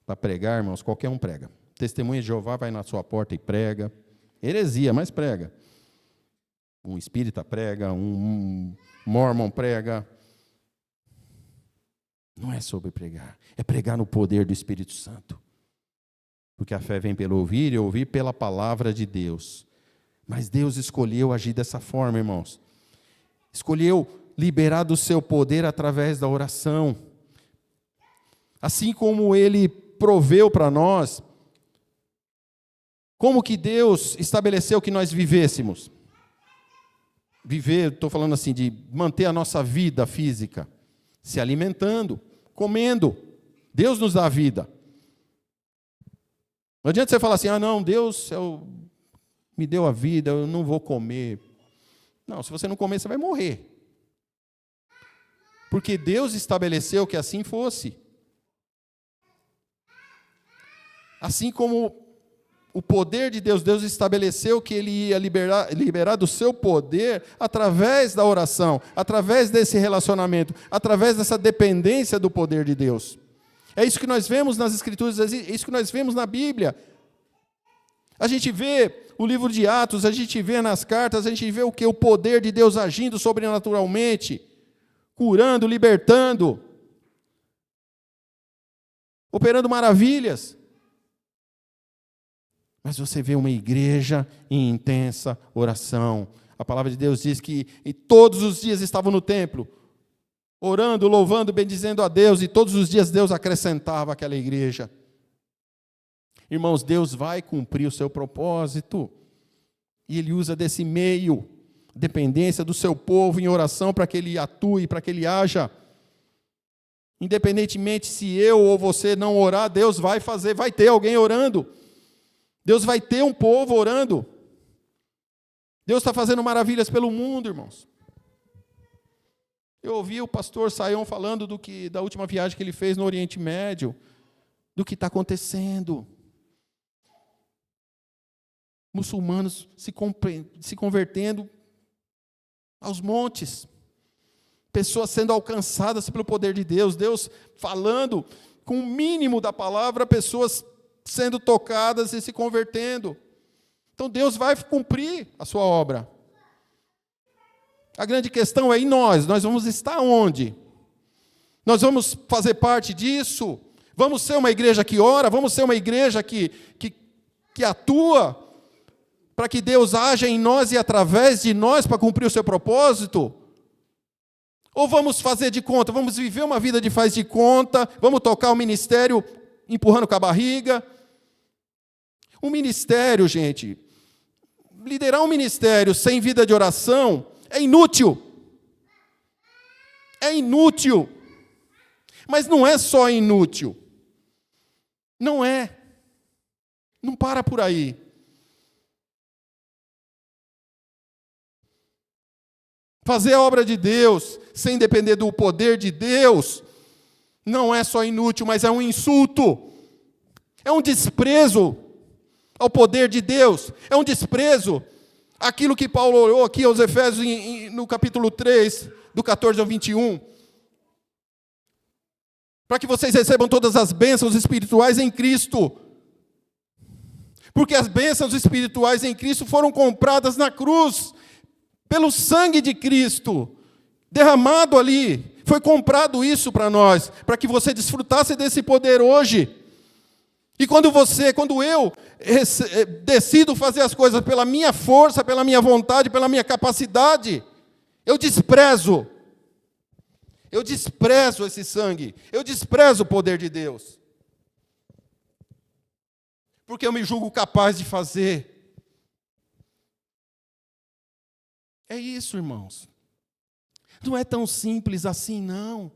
Para pregar, irmãos, qualquer um prega. Testemunha de Jeová vai na sua porta e prega. Heresia, mas prega. Um espírita prega, um mormon prega. Não é sobre pregar, é pregar no poder do Espírito Santo. Porque a fé vem pelo ouvir e ouvir pela palavra de Deus. Mas Deus escolheu agir dessa forma, irmãos. Escolheu liberar do seu poder através da oração. Assim como Ele proveu para nós, como que Deus estabeleceu que nós vivêssemos? Viver, estou falando assim, de manter a nossa vida física, se alimentando, comendo. Deus nos dá a vida. Não adianta você falar assim, não, Deus me deu a vida, eu não vou comer. Não, se você não comer, você vai morrer. Porque Deus estabeleceu que assim fosse. Assim como o poder de Deus, Deus estabeleceu que Ele ia liberar do seu poder através da oração, através desse relacionamento, através dessa dependência do poder de Deus. É isso que nós vemos nas Escrituras, é isso que nós vemos na Bíblia. A gente vê o livro de Atos, a gente vê nas cartas, a gente vê o que? O poder de Deus agindo sobrenaturalmente, curando, libertando, operando maravilhas. Mas você vê uma igreja em intensa oração. A palavra de Deus diz que todos os dias estavam no templo, orando, louvando, bendizendo a Deus, e todos os dias Deus acrescentava àquela igreja. Irmãos, Deus vai cumprir o seu propósito, e Ele usa desse meio, dependência do seu povo em oração, para que Ele atue, para que Ele haja. Independentemente se eu ou você não orar, Deus vai fazer, vai ter alguém orando. Deus vai ter um povo orando. Deus está fazendo maravilhas pelo mundo, irmãos. Eu ouvi o pastor Saião falando da última viagem que ele fez no Oriente Médio, do que está acontecendo. Muçulmanos se convertendo aos montes. Pessoas sendo alcançadas pelo poder de Deus. Deus falando com o mínimo da palavra, pessoas sendo tocadas e se convertendo. Então Deus vai cumprir a sua obra. A grande questão é, e nós vamos estar onde? Nós vamos fazer parte disso? Vamos ser uma igreja que ora? Vamos ser uma igreja que atua para que Deus haja em nós e através de nós para cumprir o seu propósito? Ou vamos fazer de conta, vamos viver uma vida de faz de conta, vamos tocar o ministério empurrando com a barriga? Um ministério, gente, liderar um ministério sem vida de oração é inútil. É inútil. Mas não é só inútil. Não é. Não para por aí. Fazer a obra de Deus sem depender do poder de Deus não é só inútil, mas é um insulto. É um desprezo ao poder de Deus. É um desprezo àquilo que Paulo orou aqui aos Efésios no capítulo 3, do 14 ao 21. Para que vocês recebam todas as bênçãos espirituais em Cristo. Porque as bênçãos espirituais em Cristo foram compradas na cruz, pelo sangue de Cristo, derramado ali. Foi comprado isso para nós, para que você desfrutasse desse poder hoje. E quando eu decido fazer as coisas pela minha força, pela minha vontade, pela minha capacidade, eu desprezo esse sangue, eu desprezo o poder de Deus. Porque eu me julgo capaz de fazer. É isso, irmãos. Não é tão simples assim, não.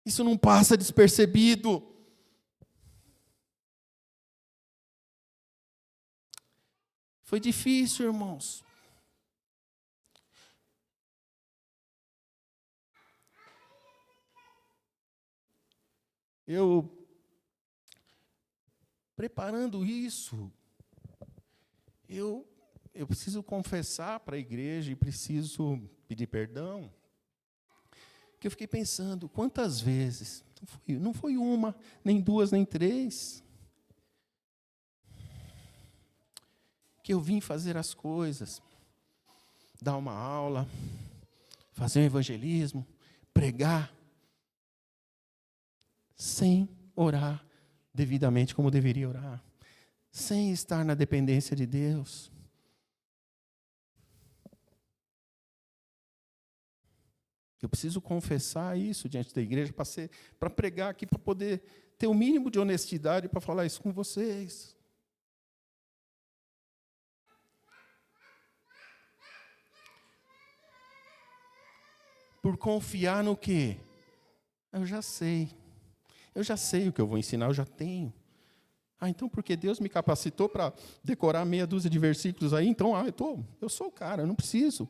Isso não passa despercebido. Foi difícil, irmãos. Eu, preparando isso, eu eu preciso confessar para a igreja e preciso pedir perdão, que eu fiquei pensando, quantas vezes, não foi uma, nem duas, nem três, que eu vim fazer as coisas, dar uma aula, fazer um evangelismo, pregar, sem orar devidamente como deveria orar, sem estar na dependência de Deus. Eu preciso confessar isso diante da igreja para pregar aqui, para poder ter o mínimo de honestidade para falar isso com vocês. Por confiar no quê? Eu já sei o que eu vou ensinar, eu já tenho. Então porque Deus me capacitou para decorar meia dúzia de versículos aí, então eu sou o cara, eu não preciso.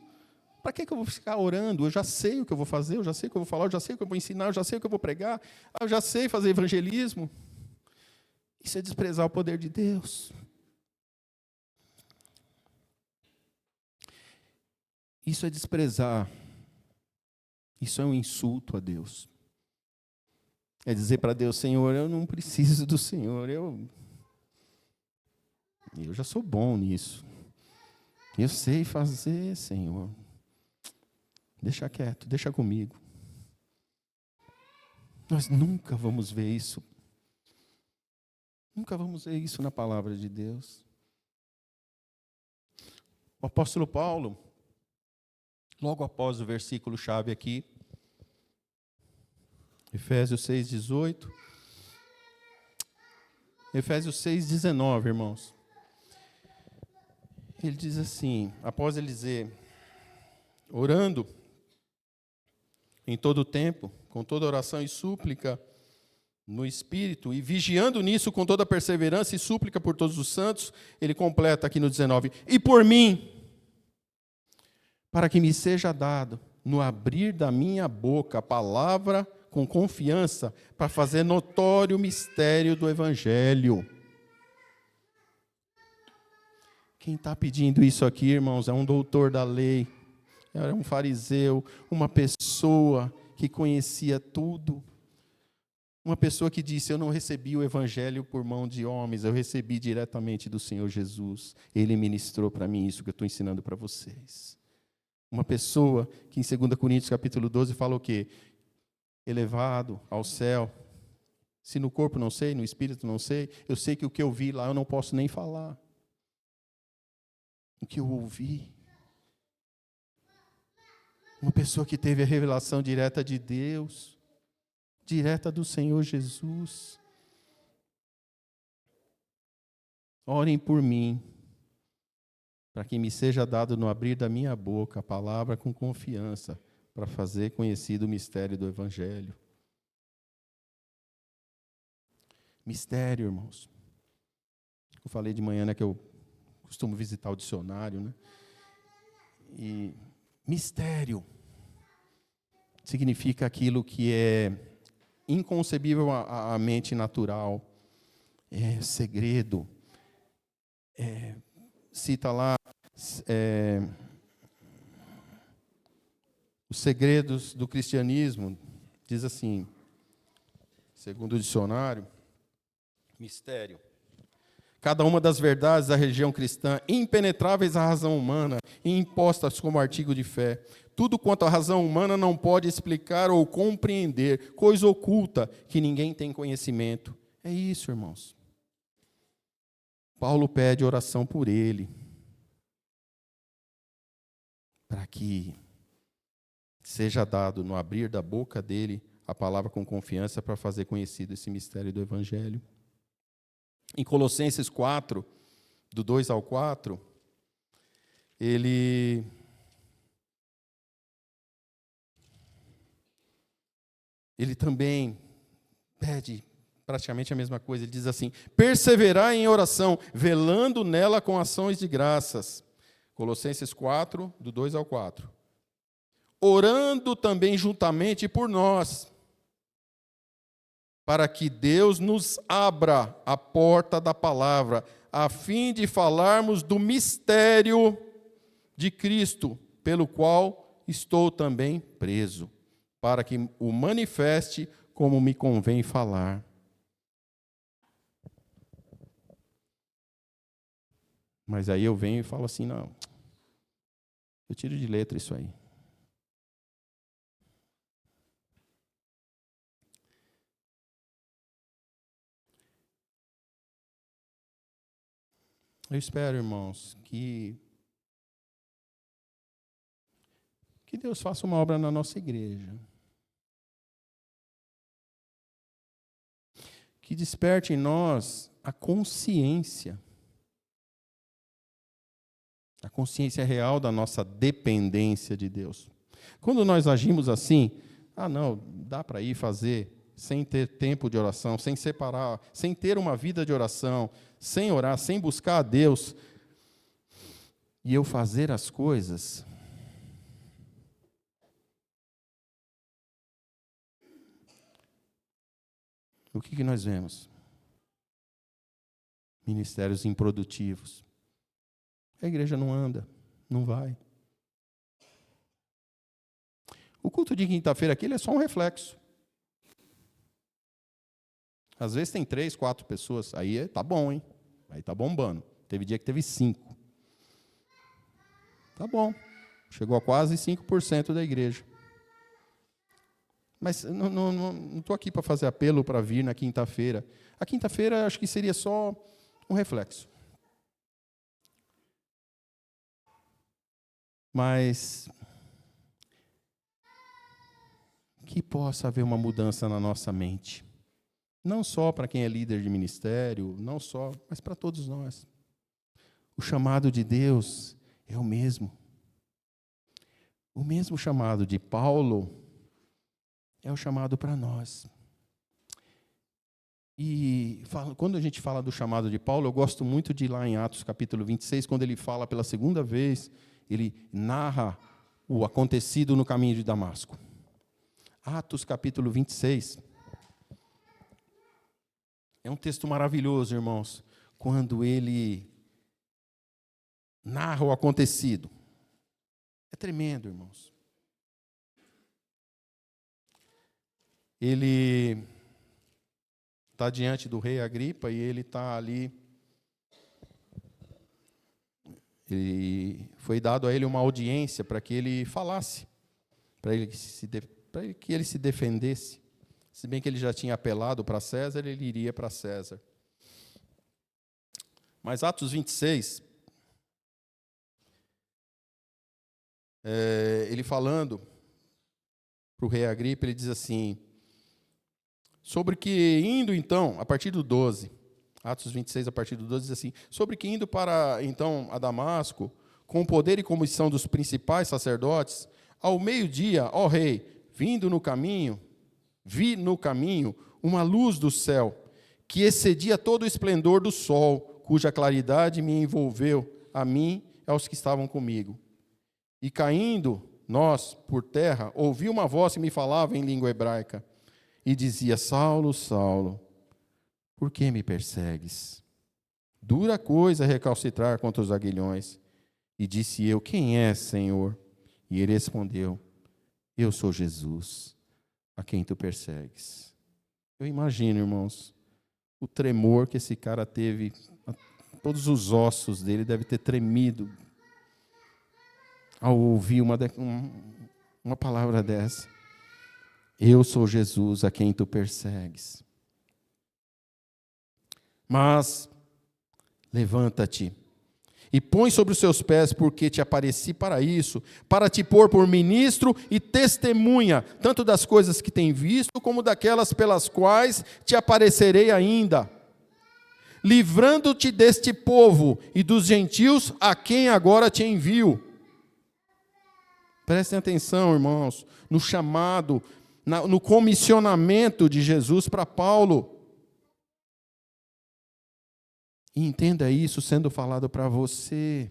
Para que eu vou ficar orando? Eu já sei o que eu vou fazer, eu já sei o que eu vou falar, eu já sei o que eu vou ensinar, eu já sei o que eu vou pregar, eu já sei fazer evangelismo. Isso é desprezar o poder de Deus. Isso é desprezar. Isso é um insulto a Deus. É dizer para Deus, Senhor, eu não preciso do Senhor, eu já sou bom nisso. Eu sei fazer, Senhor. Deixa quieto, deixa comigo. Nós nunca vamos ver isso. Nunca vamos ver isso na palavra de Deus. O apóstolo Paulo, logo após o versículo-chave aqui, Efésios 6:18, Efésios 6:19, irmãos. Ele diz assim, após ele dizer, orando em todo o tempo, com toda oração e súplica no Espírito, e vigiando nisso com toda perseverança e súplica por todos os santos, ele completa aqui no 19, e por mim, para que me seja dado, no abrir da minha boca, a palavra com confiança, para fazer notório o mistério do Evangelho. Quem está pedindo isso aqui, irmãos, é um doutor da lei, era um fariseu, uma pessoa que conhecia tudo. Uma pessoa que disse, eu não recebi o Evangelho por mão de homens, eu recebi diretamente do Senhor Jesus. Ele ministrou para mim isso que eu estou ensinando para vocês. Uma pessoa que em 2 Coríntios capítulo 12 fala o quê? Elevado ao céu. Se no corpo não sei, no espírito não sei, eu sei que o que eu vi lá eu não posso nem falar. O que eu ouvi. Uma pessoa que teve a revelação direta de Deus, direta do Senhor Jesus. Orem por mim, para que me seja dado no abrir da minha boca a palavra com confiança, para fazer conhecido o mistério do Evangelho. Mistério, irmãos. Eu falei de manhã, que eu costumo visitar o dicionário, né? E mistério significa aquilo que é inconcebível à mente natural, é segredo. Cita lá os segredos do cristianismo, diz assim, segundo o dicionário, mistério. Cada uma das verdades da religião cristã, impenetráveis à razão humana e impostas como artigo de fé. Tudo quanto a razão humana não pode explicar ou compreender, coisa oculta que ninguém tem conhecimento. É isso, irmãos. Paulo pede oração por ele, para que seja dado no abrir da boca dele a palavra com confiança para fazer conhecido esse mistério do Evangelho. Em Colossenses 4, do 2 ao 4, ele também pede praticamente a mesma coisa. Ele diz assim, perseverar em oração, velando nela com ações de graças. Colossenses 4, do 2 ao 4. Orando também juntamente por nós, para que Deus nos abra a porta da palavra, a fim de falarmos do mistério de Cristo, pelo qual estou também preso, para que o manifeste como me convém falar. Mas aí eu venho e falo assim, não, eu tiro de letra isso aí. Eu espero, irmãos, que Deus faça uma obra na nossa igreja. Que desperte em nós a consciência real da nossa dependência de Deus. Quando nós agimos assim, não, dá para ir fazer sem ter tempo de oração, sem separar, sem ter uma vida de oração, sem orar, sem buscar a Deus, e eu fazer as coisas, o que nós vemos? Ministérios improdutivos. A igreja não anda, não vai. O culto de quinta-feira aqui ele é só um reflexo. Às vezes tem 3, 4 pessoas, aí tá bom, hein? Aí tá bombando. Teve dia que teve 5. Tá bom. Chegou a quase 5% da igreja. Mas não estou aqui para fazer apelo para vir na quinta-feira. A quinta-feira acho que seria só um reflexo. Mas que possa haver uma mudança na nossa mente. Não só para quem é líder de ministério, não só, mas para todos nós. O chamado de Deus é o mesmo. O mesmo chamado de Paulo é o chamado para nós. E quando a gente fala do chamado de Paulo, eu gosto muito de ir lá em Atos capítulo 26, quando ele fala pela segunda vez, ele narra o acontecido no caminho de Damasco. Atos capítulo 26. É um texto maravilhoso, irmãos, quando ele narra o acontecido. É tremendo, irmãos. Ele está diante do rei Agripa e ele está ali. Foi dado a ele uma audiência para que ele falasse, para que ele se defendesse. Se bem que ele já tinha apelado para César, ele iria para César. Mas Atos 26, ele falando para o rei Agripa, ele diz assim, sobre que indo então, a partir do 12, Atos 26, a partir do 12, diz assim, sobre que indo para então a Damasco, com o poder e comissão dos principais sacerdotes, ao meio-dia, ó rei, vi no caminho uma luz do céu, que excedia todo o esplendor do sol, cuja claridade me envolveu, a mim e aos que estavam comigo. E caindo nós por terra, ouvi uma voz que me falava em língua hebraica, e dizia, Saulo, Saulo, por que me persegues? Dura coisa recalcitrar contra os aguilhões. E disse eu, quem é, Senhor? E ele respondeu, eu sou Jesus, a quem tu persegues. Eu imagino, irmãos, o tremor que esse cara teve, todos os ossos dele devem ter tremido ao ouvir uma palavra dessa. Eu sou Jesus, a quem tu persegues. Mas levanta-te e põe sobre os seus pés, porque te apareci para isso, para te pôr por ministro e testemunha, tanto das coisas que tem visto, como daquelas pelas quais te aparecerei ainda, livrando-te deste povo e dos gentios a quem agora te envio. Prestem atenção, irmãos, no chamado, no comissionamento de Jesus para Paulo. E entenda isso sendo falado para você.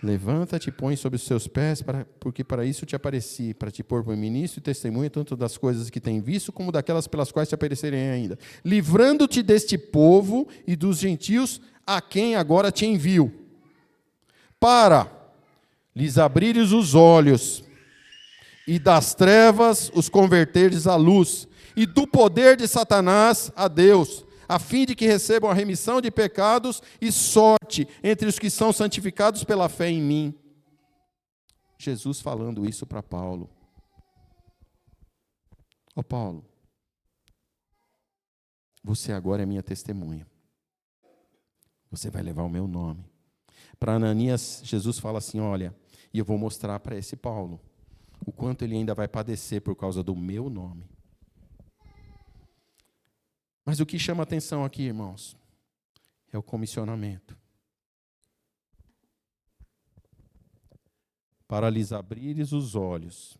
Levanta-te e põe sobre os seus pés, porque para isso te apareci, para te pôr por ministro e testemunha tanto das coisas que tem visto, como daquelas pelas quais te aparecerem ainda. Livrando-te deste povo e dos gentios, a quem agora te envio, para lhes abrires os olhos, e das trevas os converteres à luz, e do poder de Satanás a Deus, a fim de que recebam a remissão de pecados e sorte entre os que são santificados pela fé em mim. Jesus falando isso para Paulo. Ó Paulo, você agora é minha testemunha. Você vai levar o meu nome. Para Ananias, Jesus fala assim, olha, e eu vou mostrar para esse Paulo o quanto ele ainda vai padecer por causa do meu nome. Mas o que chama atenção aqui, irmãos, é o comissionamento. Para lhes abrires os olhos,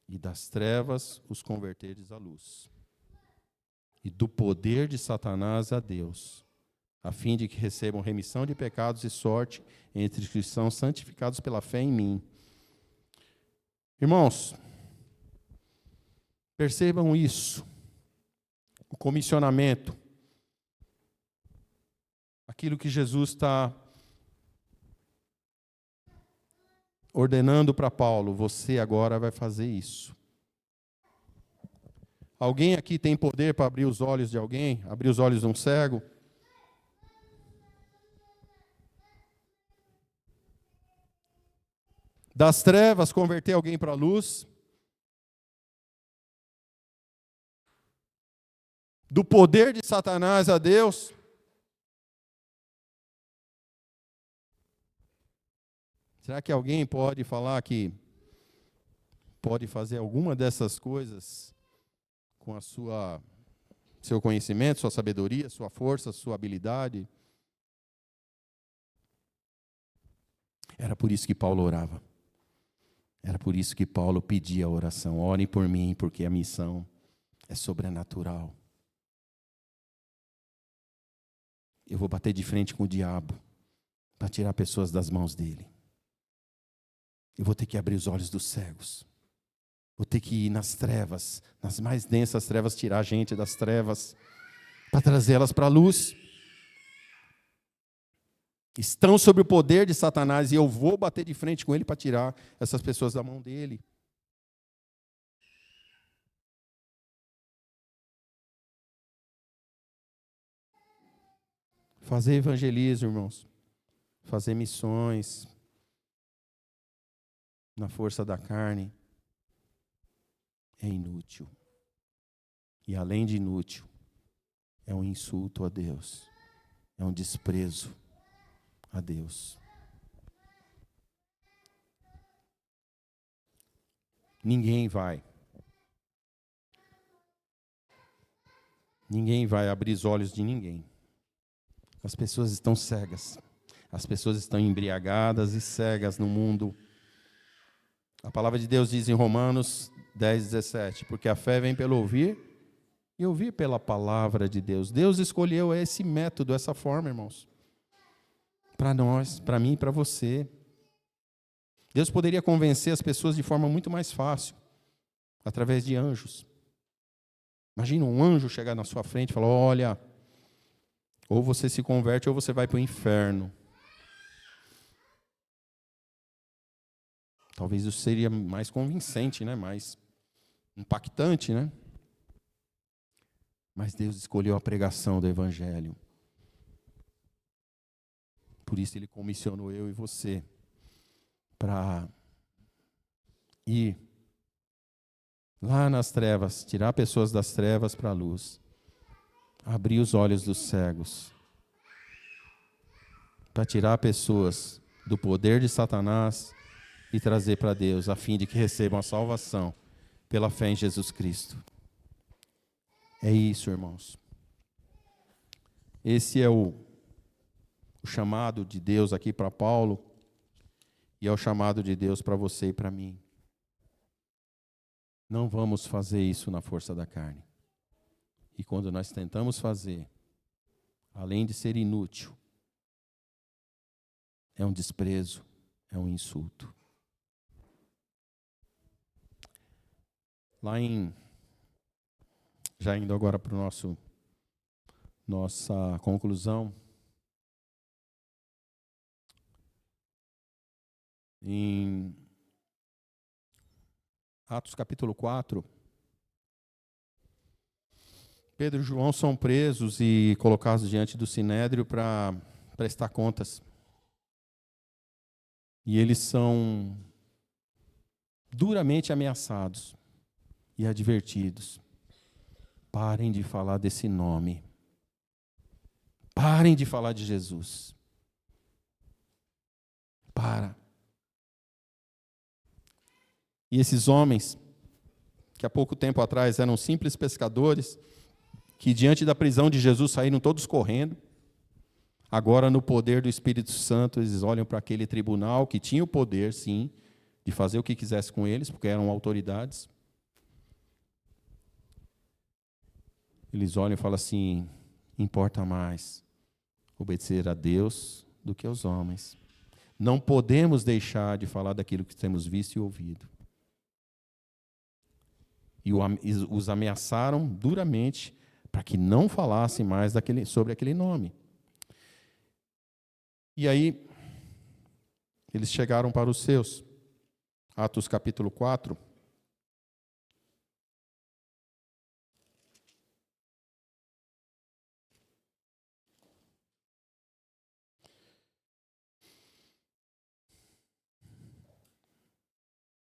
e das trevas os converteres à luz, e do poder de Satanás a Deus, a fim de que recebam remissão de pecados e sorte entre os que são santificados pela fé em mim. Irmãos, percebam isso. O comissionamento, aquilo que Jesus está ordenando para Paulo, você agora vai fazer isso. Alguém aqui tem poder para abrir os olhos de alguém? Abrir os olhos de um cego? Das trevas, converter alguém para a luz? Do poder de Satanás a Deus? Será que alguém pode falar que pode fazer alguma dessas coisas com a seu conhecimento, sua sabedoria, sua força, sua habilidade? Era por isso que Paulo orava. Era por isso que Paulo pedia a oração. Orem por mim, porque a missão é sobrenatural. Eu vou bater de frente com o diabo para tirar pessoas das mãos dele. Eu vou ter que abrir os olhos dos cegos. Vou ter que ir nas trevas, nas mais densas trevas, tirar a gente das trevas, para trazê-las para a luz. Estão sob o poder de Satanás e eu vou bater de frente com ele para tirar essas pessoas da mão dele. Fazer evangelismo, irmãos. Fazer missões na força da carne é inútil. E além de inútil, é um insulto a Deus. É um desprezo a Deus. Ninguém vai abrir os olhos de ninguém. As pessoas estão cegas. As pessoas estão embriagadas e cegas no mundo. A palavra de Deus diz em Romanos 10:17, porque a fé vem pelo ouvir e ouvir pela palavra de Deus. Deus escolheu esse método, essa forma, irmãos. Para nós, para mim e para você. Deus poderia convencer as pessoas de forma muito mais fácil, através de anjos. Imagina um anjo chegar na sua frente e falar, olha, ou você se converte ou você vai para o inferno. Talvez isso seria mais convincente, né? Mais impactante, né? Mas Deus escolheu a pregação do Evangelho. Por isso Ele comissionou eu e você para ir lá nas trevas, tirar pessoas das trevas para a luz, abrir os olhos dos cegos, para tirar pessoas do poder de Satanás e trazer para Deus, a fim de que recebam a salvação pela fé em Jesus Cristo. É isso, irmãos. Esse é o chamado de Deus aqui para Paulo, e é o chamado de Deus para você e para mim. Não vamos fazer isso na força da carne. E quando nós tentamos fazer, além de ser inútil, é um desprezo, é um insulto. Já indo agora para o nossa conclusão, em Atos capítulo 4, Pedro e João são presos e colocados diante do Sinédrio para prestar contas. E eles são duramente ameaçados e advertidos. Parem de falar desse nome. Parem de falar de Jesus. Para. E esses homens, que há pouco tempo atrás eram simples pescadores, que diante da prisão de Jesus saíram todos correndo, agora no poder do Espírito Santo, eles olham para aquele tribunal que tinha o poder, sim, de fazer o que quisesse com eles, porque eram autoridades. Eles olham e falam assim: importa mais obedecer a Deus do que aos homens. Não podemos deixar de falar daquilo que temos visto e ouvido. E os ameaçaram duramente para que não falassem mais sobre aquele nome. E aí, eles chegaram para os seus. Atos capítulo 4.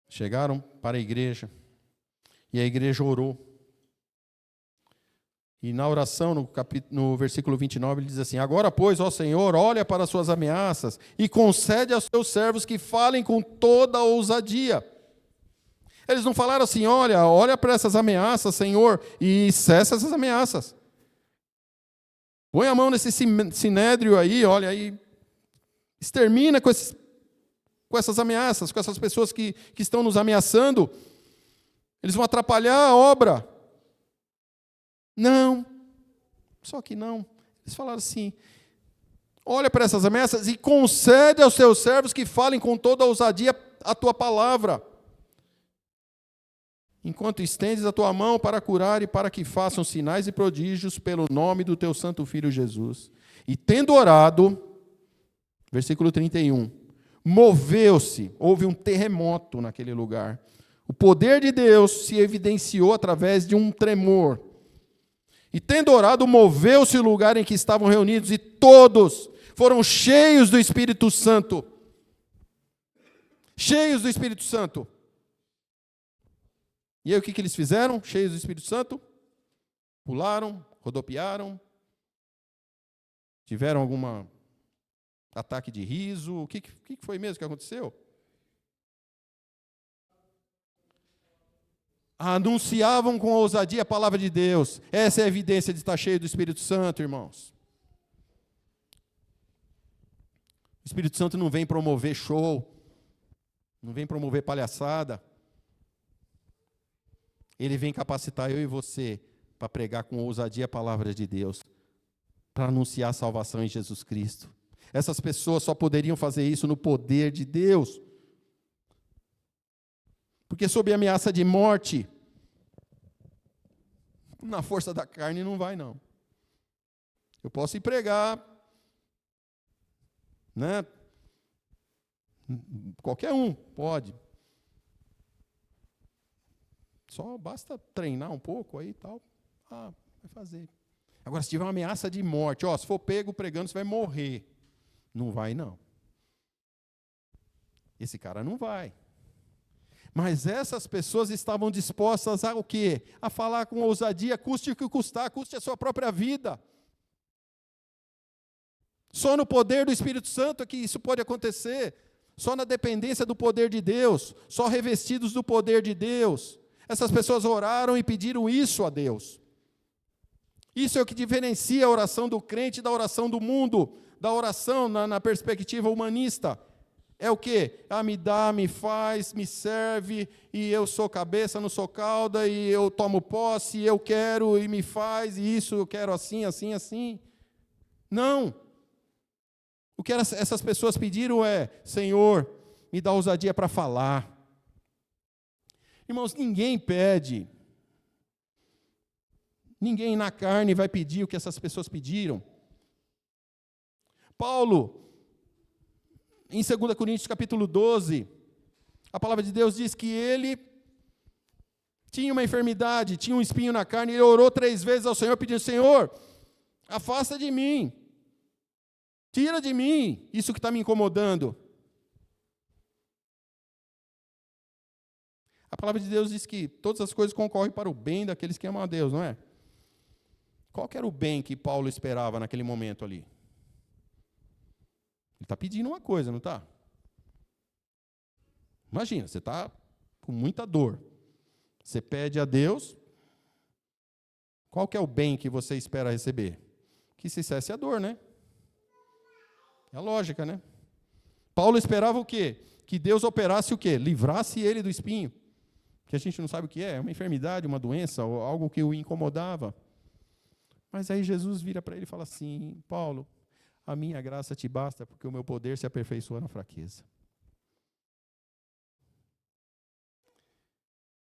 Chegaram para a igreja, e a igreja orou. E na oração, no versículo 29, ele diz assim: agora, pois, ó Senhor, olha para as suas ameaças e concede aos teus servos que falem com toda a ousadia. Eles não falaram assim: olha para essas ameaças, Senhor, e cessa essas ameaças. Põe a mão nesse sinédrio aí, olha aí, extermina com essas ameaças, com essas pessoas que estão nos ameaçando. Eles vão atrapalhar a obra. Não, só que não. Eles falaram assim: olha para essas ameaças e concede aos teus servos que falem com toda a ousadia a tua palavra, enquanto estendes a tua mão para curar e para que façam sinais e prodígios pelo nome do teu santo Filho Jesus. E tendo orado, versículo 31, moveu-se, houve um terremoto naquele lugar. O poder de Deus se evidenciou através de um tremor. E tendo orado, moveu-se o lugar em que estavam reunidos, e todos foram cheios do Espírito Santo. Cheios do Espírito Santo. E aí o que eles fizeram? Cheios do Espírito Santo? Pularam, rodopiaram, tiveram algum ataque de riso? O que foi mesmo que aconteceu? Anunciavam com ousadia a palavra de Deus. Essa é a evidência de estar cheio do Espírito Santo, irmãos. O Espírito Santo não vem promover show, não vem promover palhaçada. Ele vem capacitar eu e você para pregar com ousadia a palavra de Deus, para anunciar a salvação em Jesus Cristo. Essas pessoas só poderiam fazer isso no poder de Deus. Porque sob ameaça de morte, na força da carne não vai, não. Eu posso ir pregar, né? Qualquer um pode. Só basta treinar um pouco aí e tal. Vai fazer. Agora, se tiver uma ameaça de morte, se for pego pregando, você vai morrer. Não vai, não. Esse cara não vai. Mas essas pessoas estavam dispostas a o quê? A falar com ousadia, custe o que custar, custe a sua própria vida. Só no poder do Espírito Santo é que isso pode acontecer. Só na dependência do poder de Deus. Só revestidos do poder de Deus. Essas pessoas oraram e pediram isso a Deus. Isso é o que diferencia a oração do crente da oração do mundo, da oração na perspectiva humanista. É o quê? Me dá, me faz, me serve, e eu sou cabeça, não sou cauda, e eu tomo posse, e eu quero, e me faz, e isso eu quero assim, assim, assim. Não. O que essas pessoas pediram é: Senhor, me dá ousadia para falar. Irmãos, ninguém pede. Ninguém na carne vai pedir o que essas pessoas pediram. Paulo, em 2 Coríntios capítulo 12, a palavra de Deus diz que ele tinha uma enfermidade, tinha um espinho na carne, e ele orou 3 vezes ao Senhor, pedindo: Senhor, afasta de mim, tira de mim isso que está me incomodando. A palavra de Deus diz que todas as coisas concorrem para o bem daqueles que amam a Deus, não é? Qual que era o bem que Paulo esperava naquele momento ali? Ele está pedindo uma coisa, não está? Imagina, você está com muita dor. Você pede a Deus, qual que é o bem que você espera receber? Que se cesse a dor, né? É a lógica, né? Paulo esperava o quê? Que Deus operasse o quê? Livrasse ele do espinho. Que a gente não sabe o que é uma enfermidade, uma doença, ou algo que o incomodava. Mas aí Jesus vira para ele e fala assim: Paulo, a minha graça te basta, porque o meu poder se aperfeiçoa na fraqueza.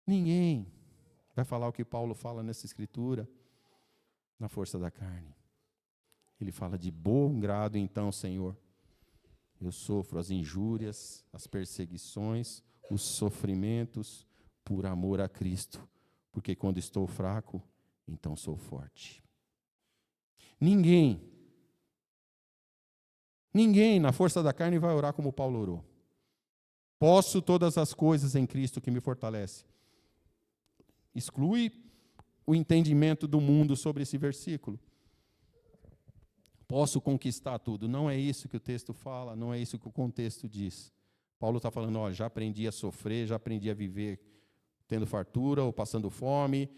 Ninguém vai falar o que Paulo fala nessa escritura na força da carne. Ele fala: de bom grado então, Senhor, eu sofro as injúrias, as perseguições, os sofrimentos por amor a Cristo, porque quando estou fraco, então sou forte. Ninguém na força da carne vai orar como Paulo orou. Posso todas as coisas em Cristo que me fortalece. Exclui o entendimento do mundo sobre esse versículo. Posso conquistar tudo. Não é isso que o texto fala, não é isso que o contexto diz. Paulo está falando: ó, já aprendi a sofrer, já aprendi a viver tendo fartura ou passando fome,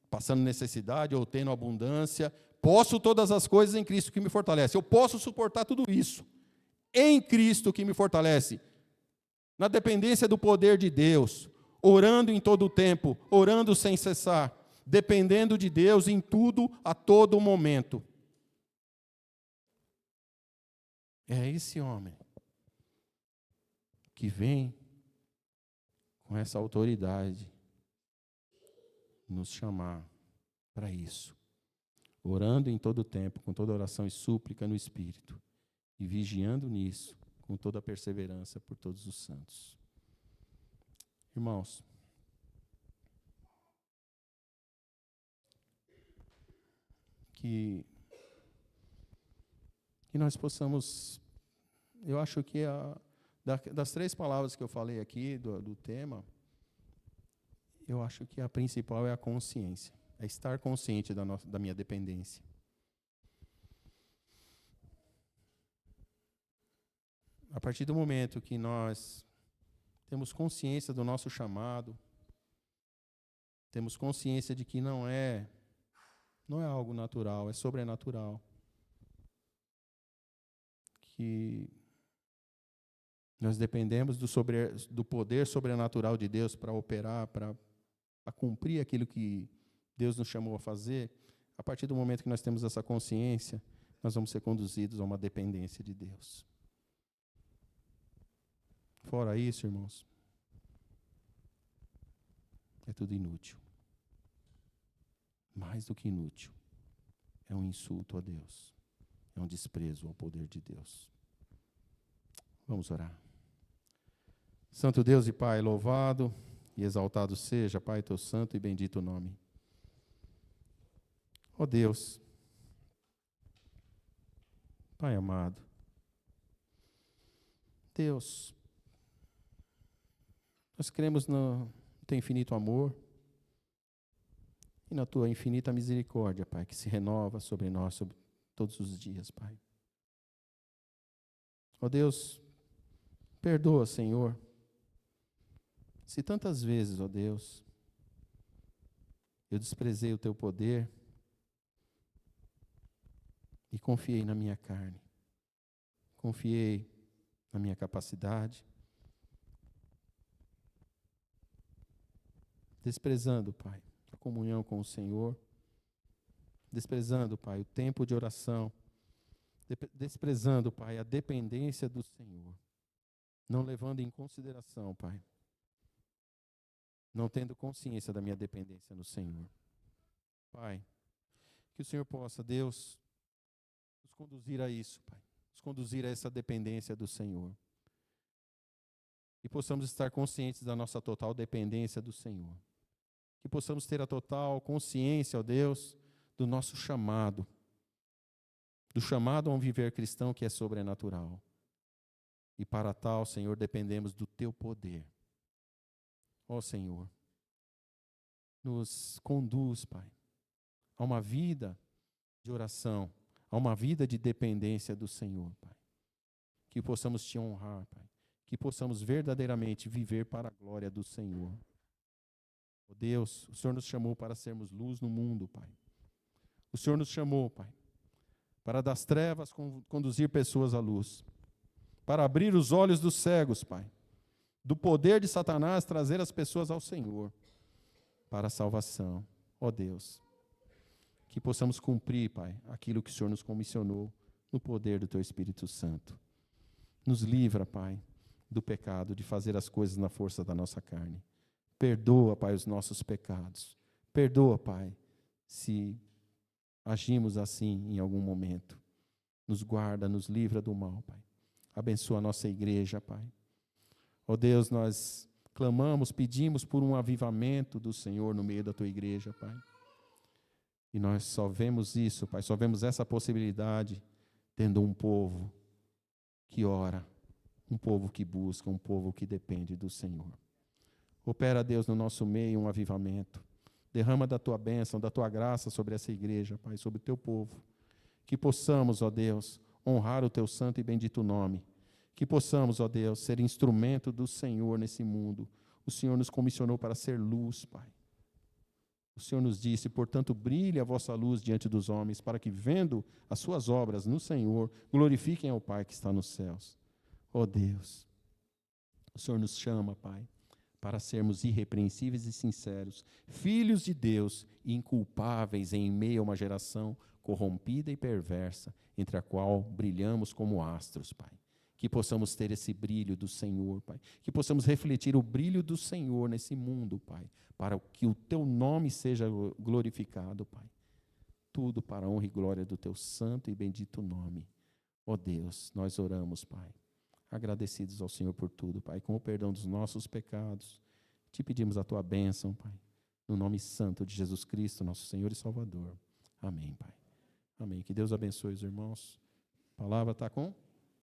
passando necessidade ou tendo abundância. Posso todas as coisas em Cristo que me fortalece. Eu posso suportar tudo isso em Cristo que me fortalece, na dependência do poder de Deus, orando em todo o tempo, orando sem cessar, dependendo de Deus em tudo, a todo momento. É esse homem que vem com essa autoridade nos chamar para isso. Orando em todo o tempo, com toda oração e súplica no Espírito, e vigiando nisso, com toda a perseverança por todos os santos. Irmãos, que nós possamos, eu acho que das 3 palavras que eu falei aqui, do tema, eu acho que a principal é a consciência, é estar consciente da minha dependência. A partir do momento que nós temos consciência do nosso chamado, temos consciência de que não é algo natural, é sobrenatural, que nós dependemos do poder sobrenatural de Deus para operar, para cumprir aquilo que Deus nos chamou a fazer. A partir do momento que nós temos essa consciência, nós vamos ser conduzidos a uma dependência de Deus. Fora isso, irmãos, é tudo inútil. Mais do que inútil. É um insulto a Deus. É um desprezo ao poder de Deus. Vamos orar. Santo Deus e Pai, louvado e exaltado seja, Pai, teu santo e bendito nome. Ó Deus, Pai amado, Deus, nós cremos no teu infinito amor e na tua infinita misericórdia, Pai, que se renova sobre nós, sobre todos os dias, Pai. Ó Deus, perdoa, Senhor, se tantas vezes, ó Deus, eu desprezei o teu poder e confiei na minha carne, confiei na minha capacidade, desprezando, Pai, a comunhão com o Senhor, desprezando, Pai, o tempo de oração, desprezando, Pai, a dependência do Senhor, não levando em consideração, Pai, não tendo consciência da minha dependência no Senhor. Pai, que o Senhor possa, Deus, nos conduzir a isso, Pai, nos conduzir a essa dependência do Senhor. E possamos estar conscientes da nossa total dependência do Senhor. Que possamos ter a total consciência, ó Deus, do nosso chamado, do chamado a um viver cristão que é sobrenatural. E para tal, Senhor, dependemos do Teu poder. Ó Senhor, nos conduz, Pai, a uma vida de oração, a uma vida de dependência do Senhor, Pai. Que possamos Te honrar, Pai. Que possamos verdadeiramente viver para a glória do Senhor. Ó Deus, o Senhor nos chamou para sermos luz no mundo, Pai. O Senhor nos chamou, Pai, para das trevas conduzir pessoas à luz. Para abrir os olhos dos cegos, Pai. Do poder de Satanás trazer as pessoas ao Senhor. Para a salvação. Ó Deus, que possamos cumprir, Pai, aquilo que o Senhor nos comissionou no poder do Teu Espírito Santo. Nos livra, Pai, do pecado, de fazer as coisas na força da nossa carne. Perdoa, Pai, os nossos pecados. Perdoa, Pai, se agimos assim em algum momento. Nos guarda, nos livra do mal, Pai. Abençoa a nossa igreja, Pai. Ó Deus, nós clamamos, pedimos por um avivamento do Senhor no meio da Tua igreja, Pai. E nós só vemos isso, Pai, só vemos essa possibilidade tendo um povo que ora, um povo que busca, um povo que depende do Senhor. Opera, Deus, no nosso meio um avivamento. Derrama da Tua bênção, da Tua graça sobre essa igreja, Pai, sobre o Teu povo. Que possamos, ó Deus, honrar o Teu santo e bendito nome. Que possamos, ó Deus, ser instrumento do Senhor nesse mundo. O Senhor nos comissionou para ser luz, Pai. O Senhor nos disse, portanto, brilhe a vossa luz diante dos homens, para que, vendo as suas obras no Senhor, glorifiquem ao Pai que está nos céus. Ó Deus, o Senhor nos chama, Pai, para sermos irrepreensíveis e sinceros, filhos de Deus e inculpáveis em meio a uma geração corrompida e perversa, entre a qual brilhamos como astros, Pai. Que possamos ter esse brilho do Senhor, Pai. Que possamos refletir o brilho do Senhor nesse mundo, Pai. Para que o Teu nome seja glorificado, Pai. Tudo para a honra e glória do Teu santo e bendito nome. Ó Deus, nós oramos, Pai. Agradecidos ao Senhor por tudo, Pai. Com o perdão dos nossos pecados, te pedimos a Tua bênção, Pai. No nome santo de Jesus Cristo, nosso Senhor e Salvador. Amém, Pai. Amém. Que Deus abençoe os irmãos. A palavra está com...